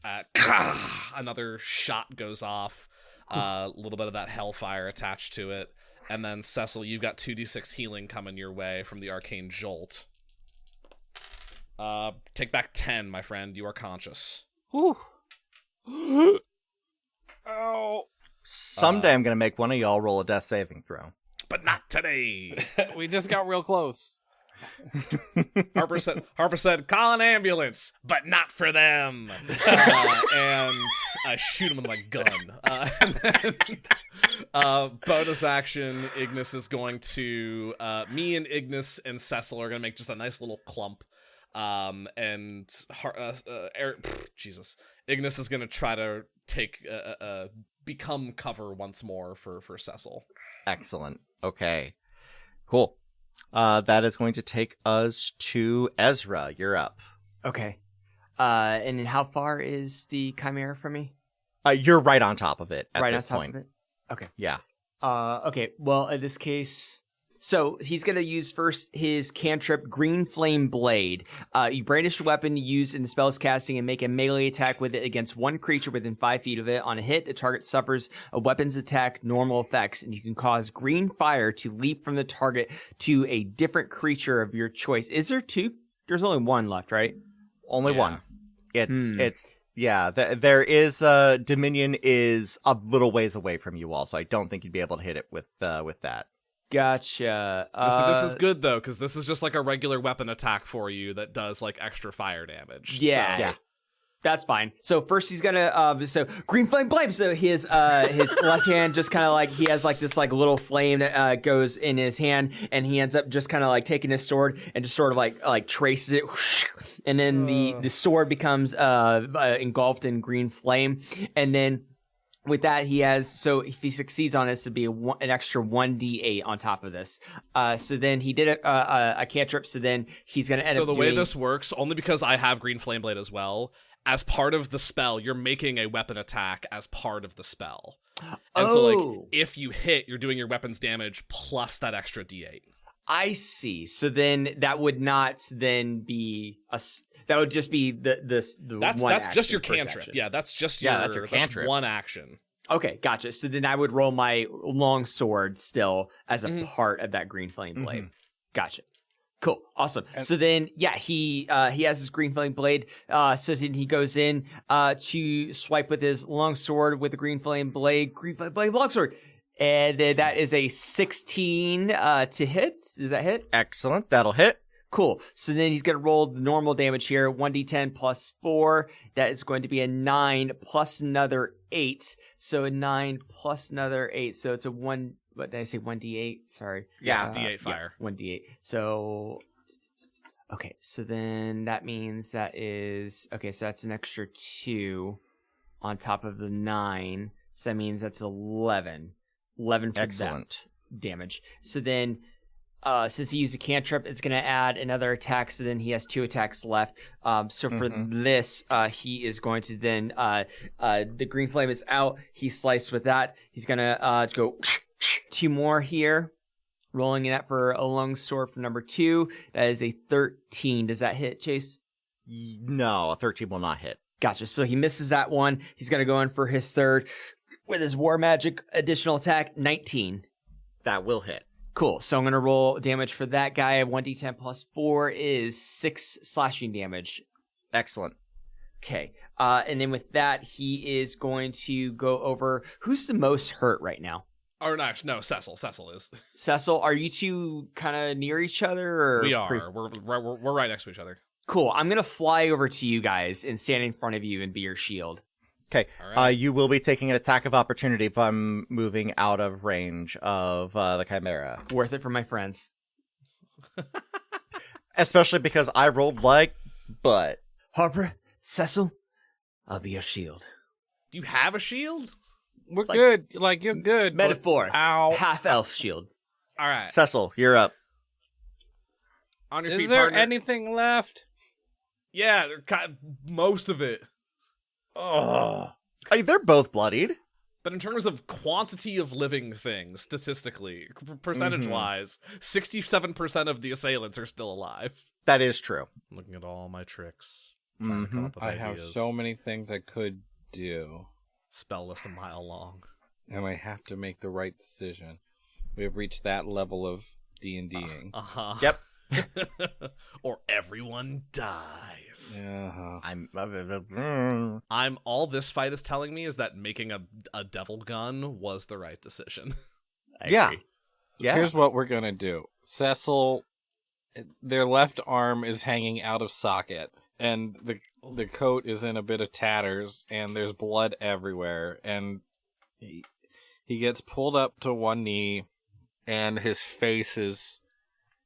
Another shot goes off. A little bit of that hellfire attached to it. And then, Cecil, you've got 2d6 healing coming your way from the arcane jolt. Take back 10, my friend. You are conscious. Whew. Ow. Someday I'm going to make one of y'all roll a death saving throw. But not today. We just got real close. Harper said, call an ambulance, but not for them. And I shoot him with my gun. And then, bonus action, Ignis is going to, me and Ignis and Cecil are going to make just a nice little clump. Jesus. Ignis is going to try to become cover once more for Cecil. Excellent. Okay. Cool. That is going to take us to Ezra. You're up. Okay. And then how far is the Chimera from me? You're right on top of it at Right on this top point. of it? Okay. Yeah. Okay. Well, in this case, so he's going to use first his cantrip, Green Flame Blade. You brandish a weapon used in the spell's casting and make a melee attack with it against one creature within 5 feet of it. On a hit, the target suffers a weapon's attack normal effects, and you can cause green fire to leap from the target to a different creature of your choice. Is there two? There's only one left, right? Only one. There is Dominion is a little ways away from you all, so I don't think you'd be able to hit it with that. Gotcha. This is good, though, because this is just like a regular weapon attack for you that does like extra fire damage. Yeah. So, Yeah. That's fine. So first he's gonna so green flame blade. So his left hand just kind of like he has like this like little flame that goes in his hand, and he ends up just kind of like taking his sword and just sort of like traces it, and then the sword becomes engulfed in green flame, and then. With that, he has, so if he succeeds on this, it'd be an extra 1d8 on top of this. So then he did a cantrip, so then he's going to end up doing... So the way this works, only because I have Green Flame Blade as well, as part of the spell, you're making a weapon attack as part of the spell. And so, like, if you hit, you're doing your weapon's damage plus that extra d8. I see. So then that would not then be that would just be the that's just your cantrip. Yeah, that's just that's your cantrip. That's one action. Okay, gotcha. So then I would roll my long sword still as a part of that green flame blade. Gotcha. Cool. Awesome. So then, yeah, he has his green flame blade. So then he goes in to swipe with his long sword with the green flame blade, long sword. And then that is a 16 to hit. Does that hit? Excellent. That'll hit. Cool. So then he's going to roll the normal damage here. 1d10 plus 4. That is going to be a 9 plus another 8. So a 9 plus another 8. So it's a 1. What did I say? 1d8? Sorry. Yeah. It's d8 fire. Yeah, 1d8. So. Okay. So then that means that is. Okay. So that's an extra 2 on top of the 9. So that means that's 11. 11 for that damage. So then. Since he used a cantrip, it's going to add another attack, so then he has 2 attacks left. So for this, he is going to then, the green flame is out. He sliced with that. He's going to go 2 more here, rolling that for a long sword for number 2. That is a 13. Does that hit, Chase? No, a 13 will not hit. Gotcha. So he misses that one. He's going to go in for his third with his war magic additional attack, 19. That will hit. Cool. So I'm going to roll damage for that guy. 1d10 plus 4 is 6 slashing damage. Excellent. Okay. And then with that, he is going to go over... Who's the most hurt right now? Or no, Cecil. Cecil is. Cecil, are you two kind of near each other? Or we are. We're right next to each other. Cool. I'm going to fly over to you guys and stand in front of you and be your shield. Okay, right. You will be taking an attack of opportunity if I'm moving out of range of the Chimera. Worth it for my friends. Especially because I rolled like butt. Harper, Cecil, I'll be your shield. Do you have a shield? We're good. Like, you're good. Metaphor. Ow. Half-elf shield. All right. Cecil, you're up. On your Is feet, there partner. anything left? Yeah, most of it. Oh. They're both bloodied. But in terms of quantity of living things, statistically, percentage-wise, 67% of the assailants are still alive. That is true. I'm looking at all my tricks. Trying to come up with I have ideas. so many things I could do. Spell list a mile long. And I have to make the right decision. We have reached that level of D&Ding. Uh-huh. Yep. Or everyone dies. Yeah. I'm All this fight is telling me is that making a devil gun was the right decision. Yeah. Yeah. Here's what we're going to do. Cecil, their left arm is hanging out of socket, and the coat is in a bit of tatters, and there's blood everywhere, and he gets pulled up to one knee, and his face is...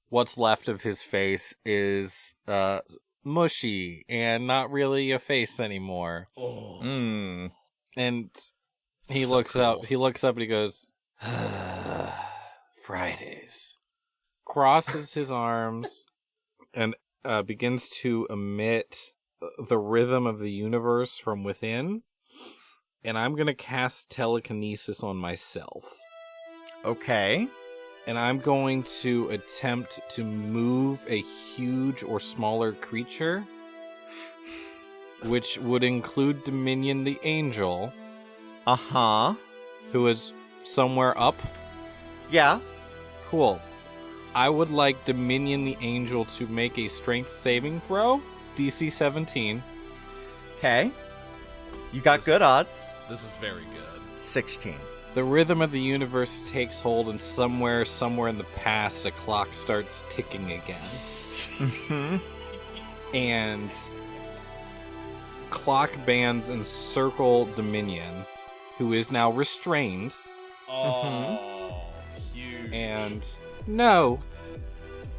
What's left of his face is mushy and not really a face anymore. Oh. And he So looks cool. up. He looks up and he goes, "Fridays." Crosses his arms and begins to emit the rhythm of the universe from within. And I'm gonna cast telekinesis on myself. Okay. And I'm going to attempt to move a huge or smaller creature, which would include Dominion the Angel, Uh-huh. who is somewhere up. Yeah. Cool. I would like Dominion the Angel to make a strength saving throw. It's DC 17. Okay. You got good odds. This is very good. 16. The rhythm of the universe takes hold, and somewhere in the past, a clock starts ticking again. Mm-hmm. And clock bands encircle Dominion, who is now restrained. Oh, huge. And no.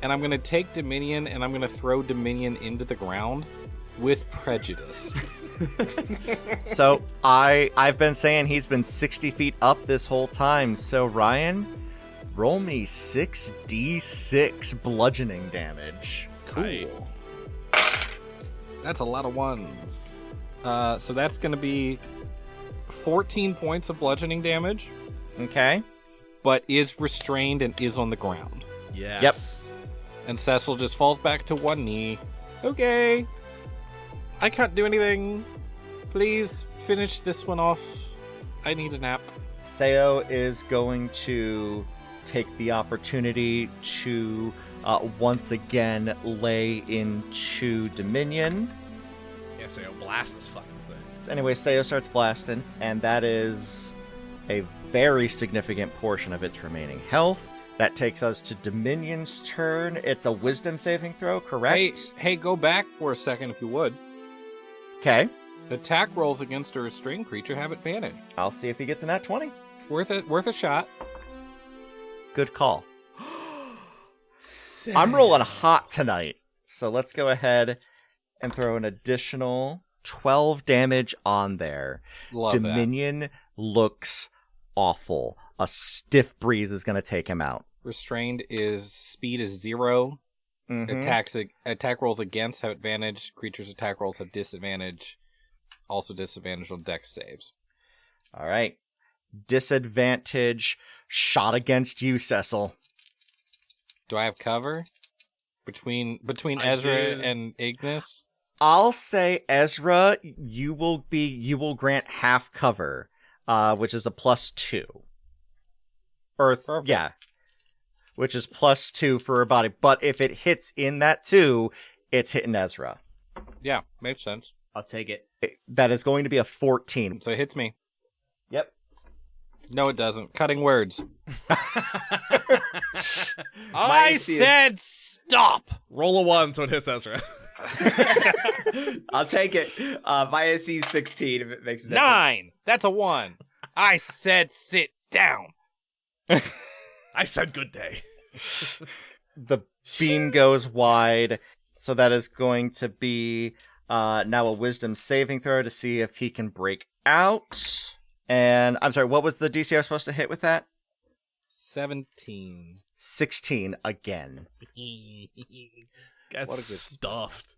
And I'm going to take Dominion and I'm going to throw Dominion into the ground with prejudice. So I've been saying he's been 60 feet up this whole time. So Ryan, roll me 6d6 bludgeoning damage. Cool. That's a lot of ones. So that's going to be 14 points of bludgeoning damage, Okay. but is restrained and is on the ground. Yes. Yep. And Cecil just falls back to one knee. Okay. I can't do anything. Please finish this one off. I need a nap. Seo is going to take the opportunity to once again lay into Dominion. Yeah, so blast this fucking thing. So anyway, Seo starts blasting, and that is a very significant portion of its remaining health. That takes us to Dominion's turn. It's a wisdom saving throw, correct? Hey, go back for a second if you would. Okay. Attack rolls against a restrained creature have advantage. I'll see if he gets a nat 20. Worth a shot. Good call. I'm rolling hot tonight. So let's go ahead and throw an additional 12 damage on there. Love Dominion looks awful. A stiff breeze is going to take him out. that. Restrained is speed is 0. Mhm. Attack rolls against have advantage. Creatures' attack rolls have disadvantage. Also disadvantage on dex saves. All right. Disadvantage shot against you, Cecil. Do I have cover between I Ezra did. and Ignis? I'll say Ezra, you will grant half cover, which is a +2. Or Perfect. yeah, which is +2 for her body. But if it hits in that 2, it's hitting Ezra. Yeah, makes sense. I'll take it. That is going to be a 14. So it hits me. Yep. No, it doesn't. Cutting words. I said stop. Roll a 1 so it hits Ezra. I'll take it. My AC is 16 if it makes a difference. 9. That's a 1. I said sit down. I said good day. The beam goes wide, so that is going to be now a wisdom saving throw to see if he can break out. And I'm sorry, what was the DC I was supposed to hit with that? 17. 16 again. That's What a good stuffed.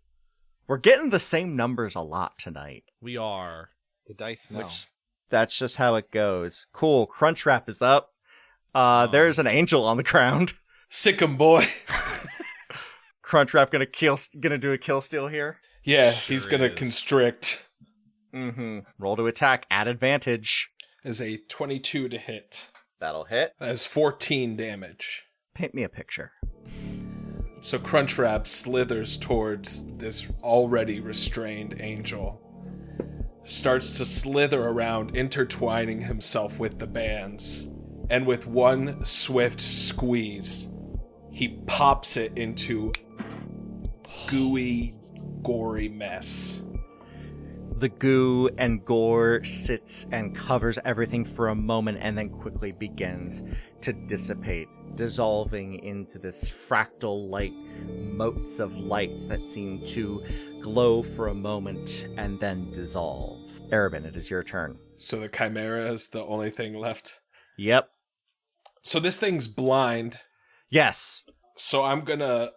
We're getting the same numbers a lot tonight. We are. The dice know. Which that's just how it goes. Cool. Crunchwrap is up. There's an angel on the ground. Sick 'em, boy. Crunchwrap gonna do a kill steal here. Yeah, Sure he's gonna is. constrict. Roll to attack at advantage. As a 22 to hit. That'll hit. As 14 damage. Paint me a picture. So Crunchwrap slithers towards this already restrained angel. Starts to slither around, intertwining himself with the bands. And with one swift squeeze, he pops it into gooey, gory mess. The goo and gore sits and covers everything for a moment and then quickly begins to dissipate, dissolving into this fractal light, motes of light that seem to glow for a moment and then dissolve. Arabin, it is your turn. So the Chimera is the only thing left. Yep. So this thing's blind. Yes. So I'm gonna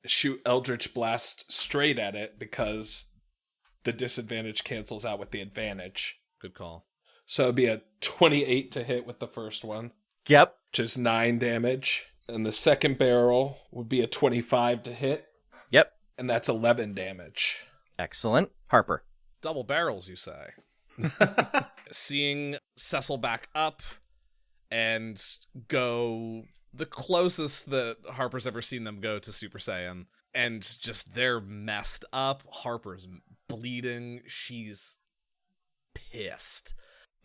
shoot Eldritch Blast straight at it because the disadvantage cancels out with the advantage. Good call. So it'd be a 28 to hit with the first one, Yep. which is 9 damage. And the second barrel would be a 25 to hit, Yep. and that's 11 damage. Excellent. Harper. Double barrels, you say. Seeing Cecil back up and go the closest that Harper's ever seen them go to Super Saiyan, and just they're messed up. Harper's bleeding. She's pissed.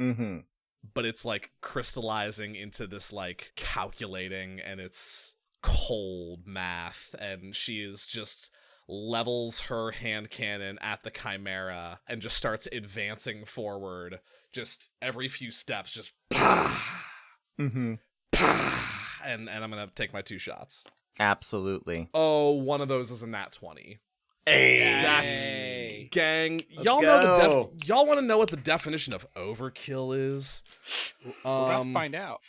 Mm-hmm. But it's like crystallizing into this like calculating, and it's cold math, and she is just levels her hand cannon at the Chimera and just starts advancing forward. Just every few steps, just pah, pah, and I'm gonna take my 2 shots. Absolutely. Oh, one of those is a nat 20. Hey, Gang, Let's y'all go. y'all want to know what the definition of overkill is? We're about to find out.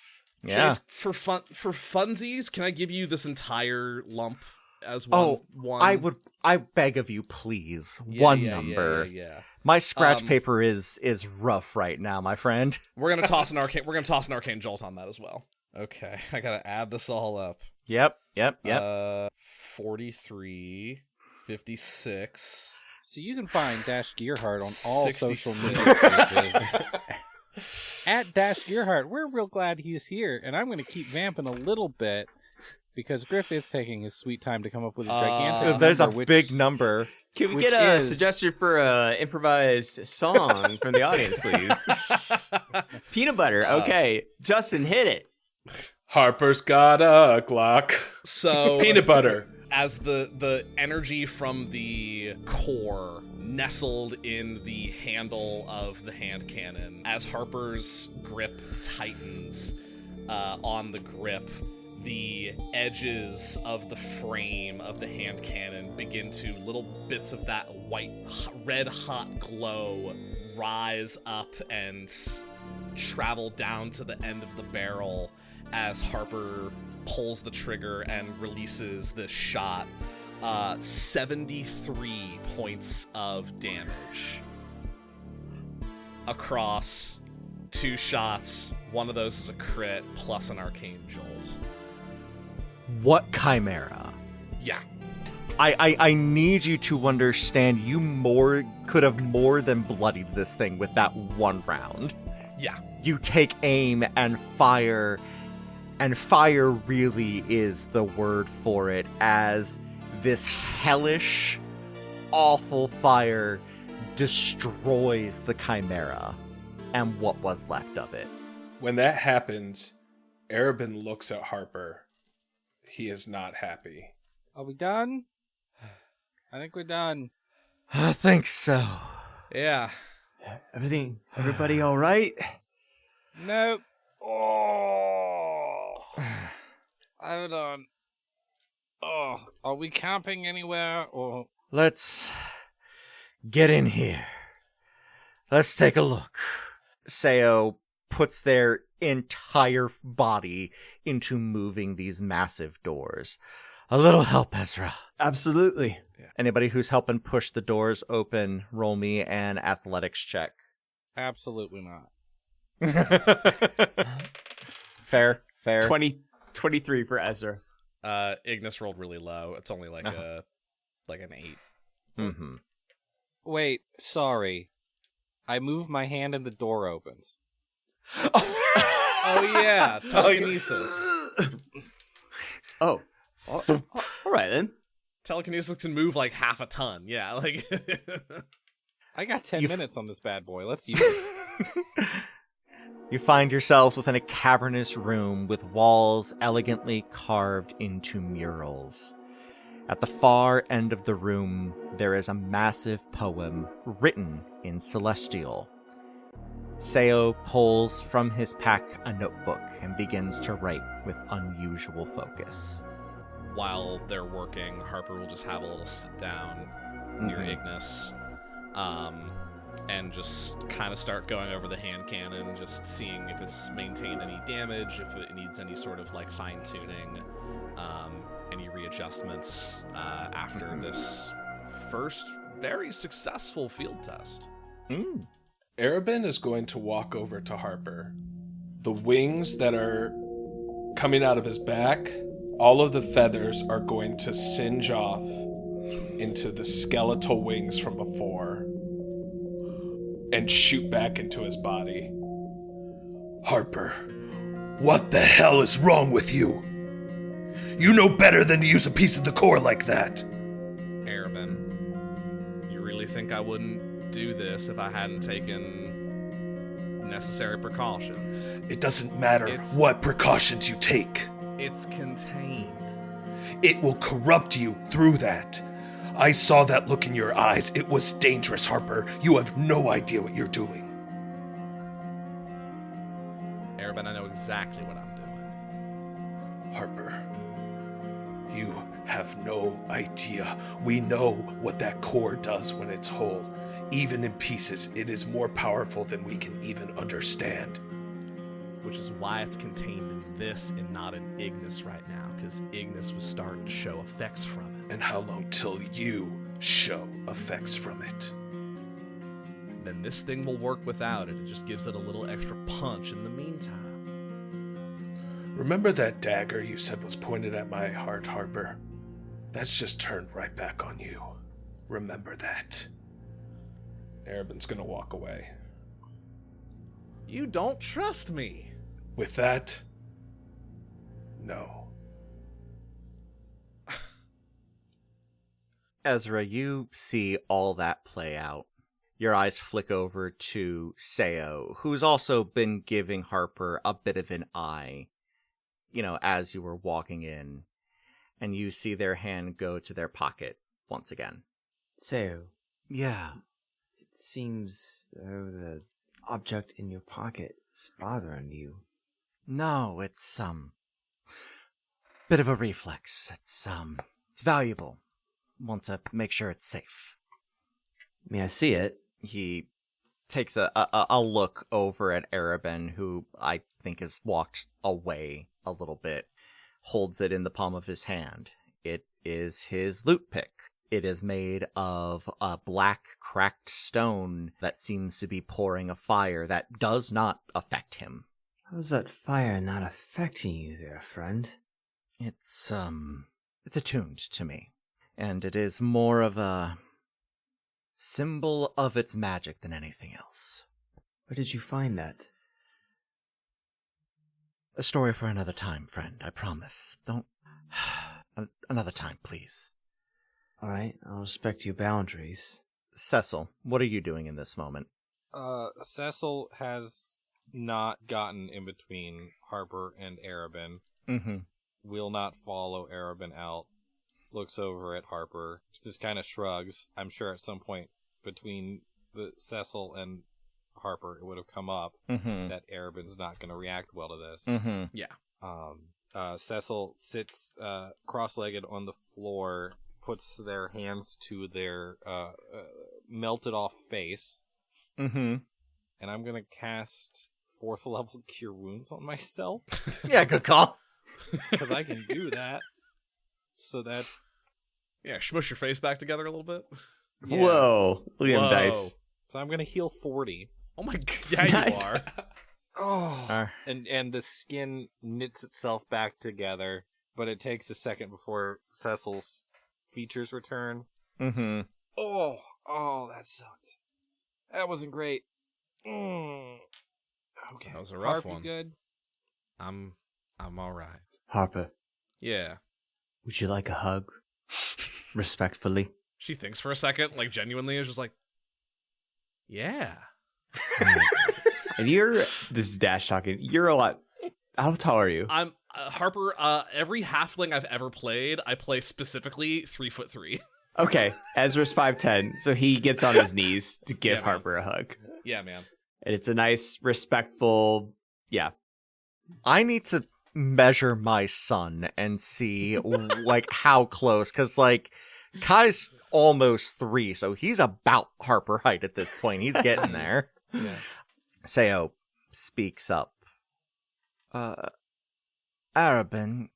Yeah. Chase, for funsies, can I give you this entire lump as Oh, one? I beg of you, please. Yeah, one yeah, number. Yeah. My scratch paper is rough right now, my friend. We're gonna toss an arcane jolt on that as well. Okay, I gotta add this all up. Yep. 43, 56. So you can find Dash Gearheart on all 66. social media pages. At Dash Gearheart, we're real glad he's here, and I'm going to keep vamping a little bit because Griff is taking his sweet time to come up with a gigantic There's a number, which, big number. Can we Which get a is- suggestion for a improvised song from the audience, please? Peanut butter. Okay, Justin, hit it. Harper's got a Glock. So Peanut butter. as the energy from the core nestled in the handle of the hand cannon, as Harper's grip tightens on the grip, the edges of the frame of the hand cannon begin to, little bits of that red hot glow rise up and travel down to the end of the barrel as Harper pulls the trigger and releases this shot. 73 points of damage across 2 shots. One of those is a crit plus an arcane jolt. What chimera? Yeah. I need you to understand you could have more than bloodied this thing with that one round. Yeah. You take aim and fire really is the word for it, as this hellish, awful fire destroys the chimera and what was left of it. When that happens, Arabin looks at Harper. He is not happy. Are we done? I think we're done. I think so. Yeah. Everybody all right? Nope. Oh. Hold on. Oh, are we camping anywhere or? Let's get in here. Let's take a look. Seo puts their entire body into moving these massive doors. A little help, Ezra. Absolutely. Anybody who's helping push the doors open, roll me an athletics check. Absolutely not. Fair. 23 for Ezra. Ignis rolled really low. It's only like an 8. Mm-hmm. Wait, sorry. I move my hand and the door opens. Oh yeah, telekinesis. Oh. All right then. Telekinesis can move like half a ton. Yeah, like I got 10 minutes on this bad boy. Let's use it. You find yourselves within a cavernous room with walls elegantly carved into murals. At the far end of the room, there is a massive poem written in Celestial. Seo pulls from his pack a notebook and begins to write with unusual focus. while they're working, Harper will just have a little sit down near Ignis, and just kind of start going over the hand cannon, just seeing if it's maintained any damage, if it needs any sort of like fine tuning, any readjustments after this first very successful field test. Arabin is going to walk over to Harper. The wings that are coming out of his back, all of the feathers are going to singe off into the skeletal wings from before and shoot back into his body. Harper, what the hell is wrong with you? You know better than to use a piece of the core like that. Arabin, you really think I wouldn't do this if I hadn't taken necessary precautions? It doesn't matter It's- what precautions you take. It's contained. It will corrupt you through that. I saw that look in your eyes. It was dangerous, Harper. You have no idea what you're doing. Arabin, I know exactly what I'm doing. Harper, you have no idea. We know what that core does when it's whole. Even in pieces, it is more powerful than we can even understand. Which is why it's contained in this and not in Ignis right now, because Ignis was starting to show effects from it. And how long till you show effects from it? Then this thing will work without it. It just gives it a little extra punch in the meantime. Remember that dagger you said was pointed at my heart, Harper? That's just turned right back on you. Remember that. Arabin's gonna walk away. You don't trust me. With that, no. Ezra, you see all that play out. Your eyes flick over to Seo, who's also been giving Harper a bit of an eye, as you were walking in. And you see their hand go to their pocket once again. So, Yeah. it seems though the object in your pocket is bothering you. No, it's, bit of a reflex. It's valuable. Want to make sure it's safe. I mean, I see it. He takes a look over at Arabin, who I think has walked away a little bit, holds it in the palm of his hand. It is his loot pick. It is made of a black cracked stone that seems to be pouring a fire that does not affect him. How's that fire not affecting you there, friend? It's attuned to me, and it is more of a symbol of its magic than anything else. Where did you find that? A story for another time, friend, I promise. Don't... Another time, please. All right, I'll respect your boundaries. Cecil, what are you doing in this moment? Cecil has not gotten in between Harper and Arabin. Mm-hmm. Will not follow Arabin out. Looks over at Harper, just kind of shrugs. I'm sure at some point between the Cecil and Harper, it would have come up that Arabin's not going to react well to this. Mm-hmm. Yeah. Cecil sits cross-legged on the floor, puts their hands to their melted off face, Mm-hmm. and I'm going to cast 4th level Cure Wounds on myself. Yeah, good call. Because I can do that. So that's... Yeah, smush your face back together a little bit. Yeah. Whoa, look at them dice. So I'm going to heal 40. Oh my god, yeah, Nice. you are. Oh. And the skin knits itself back together, but it takes a second before Cecil's features return. Mm-hmm. Oh, that sucked. That wasn't great. Okay. That was a rough Harp, you one. good? I'm all right. Harper, Yeah. would you like a hug? Respectfully. She thinks for a second, like genuinely is just like, yeah. And this is Dash talking, you're a lot, how tall are you? I'm Harper. Every halfling I've ever played, I play specifically 3'3". Okay, Ezra's 5'10", so he gets on his knees to give Yeah, man. Harper a hug. Yeah, man. And it's a nice, respectful, yeah. I need to measure my son and see how close, because Kai's almost 3, so he's about Harper height at this point. He's getting there. Yeah. Seo speaks up. Arabin,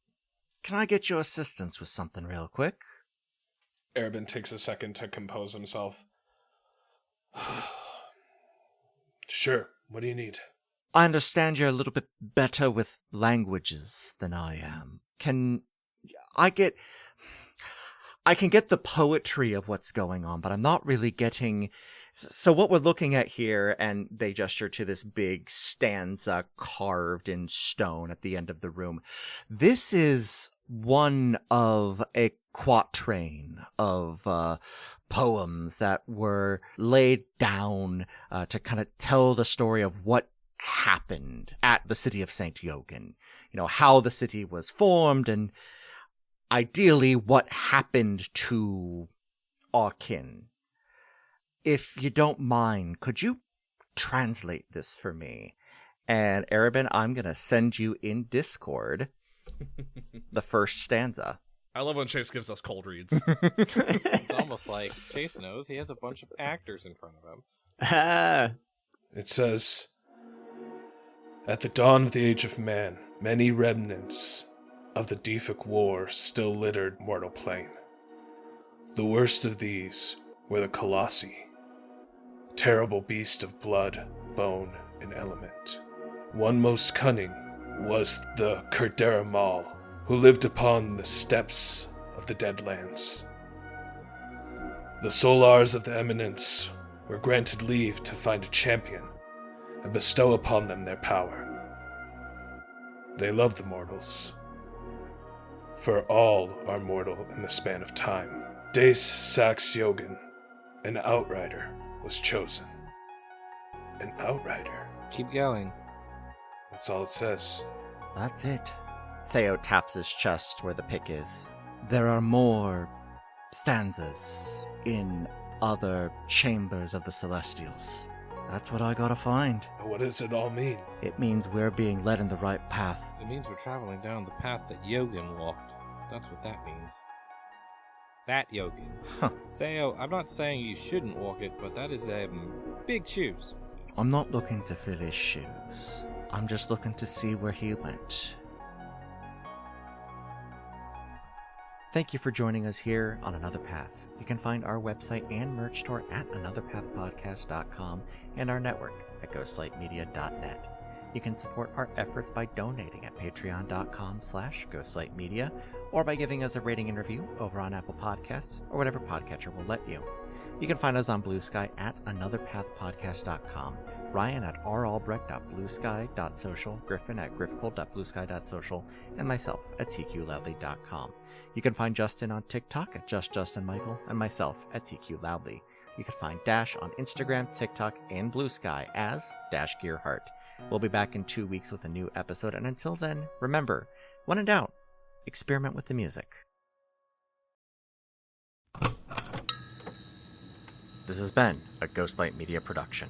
can I get your assistance with something real quick? Arabin takes a second to compose himself. Sure, what do you need? I understand you're a little bit better with languages than I am. I can get the poetry of what's going on, but I'm not really getting... So what we're looking at here, and they gesture to this big stanza carved in stone at the end of the room. This is one of a quatrain of poems that were laid down to kind of tell the story of what happened at the city of St. Jogan. How the city was formed, and ideally what happened to our kin. If you don't mind, could you translate this for me? And Arabin, I'm going to send you in Discord the first stanza. I love when Chase gives us cold reads. It's almost like Chase knows he has a bunch of actors in front of him. It says, "At the dawn of the age of man, many remnants of the Deephic war still littered mortal plane. The worst of these were the Colossi, terrible beast of blood, bone, and element. One most cunning was the Kerderamal, who lived upon the steppes of the Deadlands. The Solars of the Eminence were granted leave to find a champion and bestow upon them their power. They loved the mortals, for all are mortal in the span of time. Dace Sax Yogan, an outrider, was chosen." An outrider? Keep going. That's all it says. That's it. Seo taps his chest where the pick is. There are more stanzas in other chambers of the Celestials. That's what I gotta find. But what does it all mean? It means we're being led in the right path. It means we're traveling down the path that Yogan walked. That's what that means. That Yogan. Huh. Seo, I'm not saying you shouldn't walk it, but that is big shoes. I'm not looking to fill his shoes. I'm just looking to see where he went. Thank you for joining us here on Another Path. You can find our website and merch store at anotherpathpodcast.com and our network at ghostlightmedia.net. You can support our efforts by donating at patreon.com/ghostlightmedia or by giving us a rating and review over on Apple Podcasts or whatever podcatcher will let you. You can find us on Blue Sky at anotherpathpodcast.com, Ryan at ralbrecht.bluesky.social, Griffin at griffcold.bluesky.social, and myself at tqloudly.com. You can find Justin on TikTok at JustJustinMichael, and myself at TQLoudly. You can find Dash on Instagram, TikTok, and Blue Sky as Gearheart. We'll be back in 2 weeks with a new episode, and until then, remember, when in doubt, experiment with the music. This has been a Ghostlight Media production.